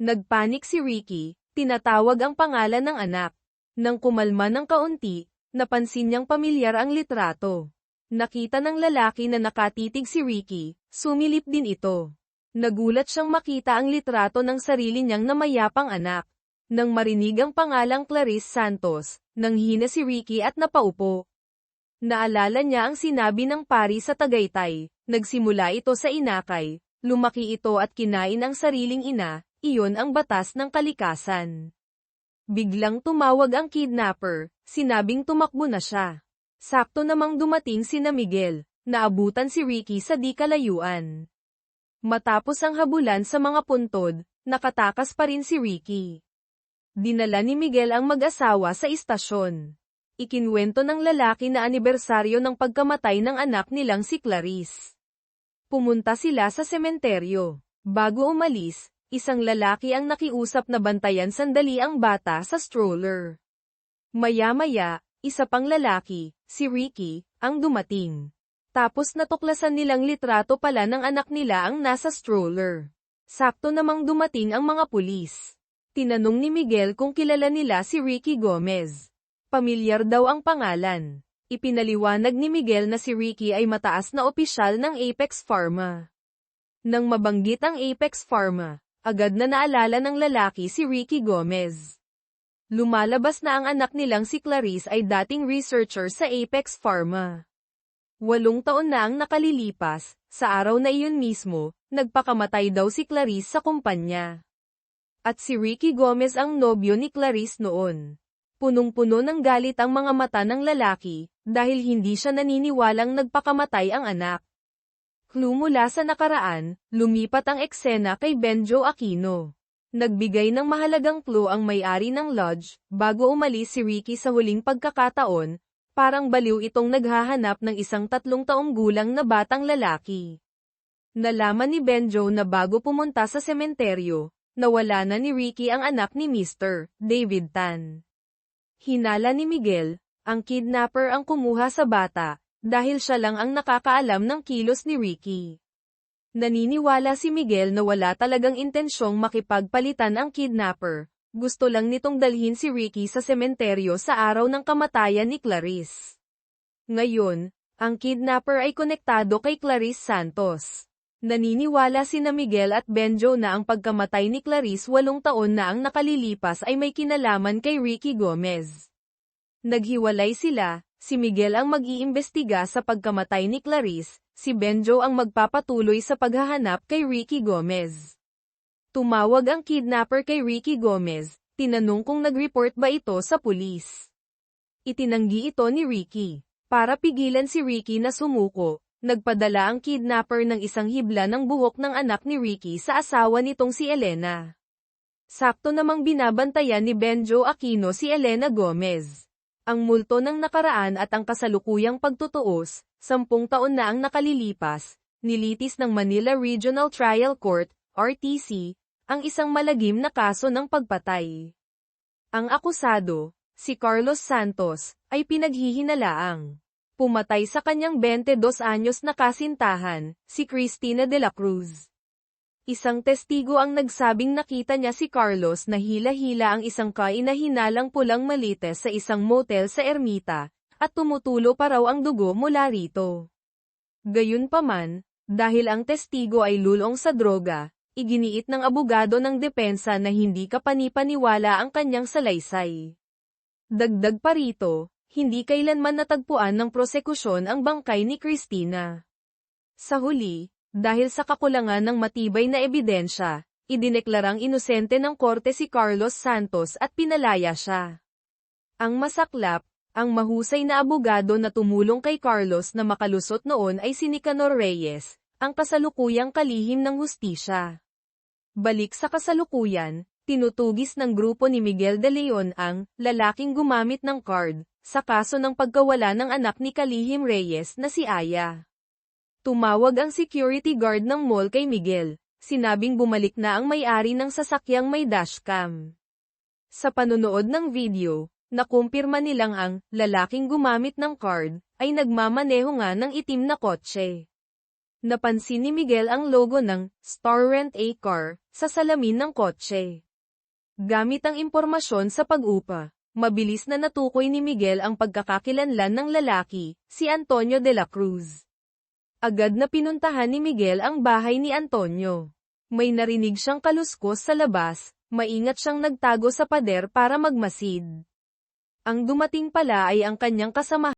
Nagpanik si Ricky, tinatawag ang pangalan ng anak. Nang kumalma ng kaunti, napansin niyang pamilyar ang litrato. Nakita ng lalaki na nakatitig si Ricky, sumilip din ito. Nagulat siyang makita ang litrato ng sarili niyang namayapang anak. Nang marinig ang pangalang Clarice Santos, nanghina si Ricky at napaupo. Naalala niya ang sinabi ng pari sa Tagaytay, nagsimula ito sa inakay, lumaki ito at kinain ang sariling ina, iyon ang batas ng kalikasan. Biglang tumawag ang kidnapper, sinabing tumakbo na siya. Sakto namang dumating sina Miguel, naabutan si Ricky sa di kalayuan. Matapos ang habulan sa mga puntod, nakatakas pa rin si Ricky. Dinala ni Miguel ang mag-asawa sa istasyon. Ikinwento ng lalaki na anibersaryo ng pagkamatay ng anak nilang si Clarice. Pumunta sila sa sementeryo. Bago umalis, isang lalaki ang nakiusap na bantayan sandali ang bata sa stroller. Maya-maya, isa pang lalaki, si Ricky, ang dumating. Tapos natuklasan nilang litrato pala ng anak nila ang nasa stroller. Sakto namang dumating ang mga pulis. Tinanong ni Miguel kung kilala nila si Ricky Gomez. Pamilyar daw ang pangalan. Ipinaliwanag ni Miguel na si Ricky ay mataas na opisyal ng Apex Pharma. Nang mabanggit ang Apex Pharma, agad na naalala ng lalaki si Ricky Gomez. Lumalabas na ang anak nilang si Clarice ay dating researcher sa Apex Pharma. 8 taon na ang nakalilipas, sa araw na iyon mismo, nagpakamatay daw si Clarice sa kumpanya. At si Ricky Gomez ang nobyo ni Clarice noon. Punong-puno ng galit ang mga mata ng lalaki, dahil hindi siya naniniwalang nagpakamatay ang anak. Clue mula sa nakaraan, lumipat ang eksena kay Benjo Aquino. Nagbigay ng mahalagang clue ang may-ari ng lodge, bago umalis si Ricky sa huling pagkakataon, parang baliw itong naghahanap ng isang 3 taong gulang na batang lalaki. Nalaman ni Benjo na bago pumunta sa sementeryo, nawala na ni Ricky ang anak ni Mr. David Tan. Hinala ni Miguel, ang kidnapper ang kumuha sa bata, dahil siya lang ang nakakaalam ng kilos ni Ricky. Naniniwala si Miguel na wala talagang intensyong makipagpalitan ang kidnapper, gusto lang nitong dalhin si Ricky sa sementeryo sa araw ng kamatayan ni Clarice. Ngayon, ang kidnapper ay konektado kay Clarice Santos. Naniniwala sina Miguel at Benjo na ang pagkamatay ni Clarice 8 taon na ang nakalilipas ay may kinalaman kay Ricky Gomez. Naghiwalay sila, si Miguel ang mag-iimbestiga sa pagkamatay ni Clarice, si Benjo ang magpapatuloy sa paghahanap kay Ricky Gomez. Tumawag ang kidnapper kay Ricky Gomez, tinanong kung nag-report ba ito sa pulis. Itinanggi ito ni Ricky. Para pigilan si Ricky na sumuko, nagpadala ang kidnapper ng isang hibla ng buhok ng anak ni Ricky sa asawa nitong si Elena. Sakto namang binabantayan ni Benjo Aquino si Elena Gomez. Ang multo ng nakaraan at ang kasalukuyang pagtutuos, 10 taon na ang nakalilipas, nilitis ng Manila Regional Trial Court, RTC, ang isang malagim na kaso ng pagpatay. Ang akusado, si Carlos Santos, ay pinaghihinalaang pumatay sa kanyang 22 anyos na kasintahan, si Cristina de la Cruz. Isang testigo ang nagsabing nakita niya si Carlos na hila-hila ang isang kainahinalang pulang malites sa isang motel sa Ermita, at tumutulo pa raw ang dugo mula rito. Gayunpaman, dahil ang testigo ay lulong sa droga, iginiit ng abogado ng depensa na hindi kapanipaniwala ang kanyang salaysay. Dagdag pa rito, hindi kailanman natagpuan ng prosekusyon ang bangkay ni Cristina. Sa huli, dahil sa kakulangan ng matibay na ebidensya, idineklarang inosente ng korte si Carlos Santos at pinalaya siya. Ang masaklap, ang mahusay na abogado na tumulong kay Carlos na makalusot noon ay si Nicanor Reyes, ang kasalukuyang kalihim ng hustisya. Balik sa kasalukuyan, tinutugis ng grupo ni Miguel de Leon ang lalaking gumamit ng card sa kaso ng pagkawala ng anak ni Kalihim Reyes na si Aya. Tumawag ang security guard ng mall kay Miguel, sinabing bumalik na ang may-ari ng sasakyang may dashcam. Sa panunood ng video, nakumpirma nilang ang lalaking gumamit ng card ay nagmamaneho nga ng itim na kotse. Napansin ni Miguel ang logo ng Star Rent a Car sa salamin ng kotse. Gamit ang impormasyon sa pag-upa, mabilis na natukoy ni Miguel ang pagkakakilanlan ng lalaki, si Antonio de la Cruz. Agad na pinuntahan ni Miguel ang bahay ni Antonio. May narinig siyang kaluskos sa labas, maingat siyang nagtago sa pader para magmasid. Ang dumating pala ay ang kanyang kasamahan.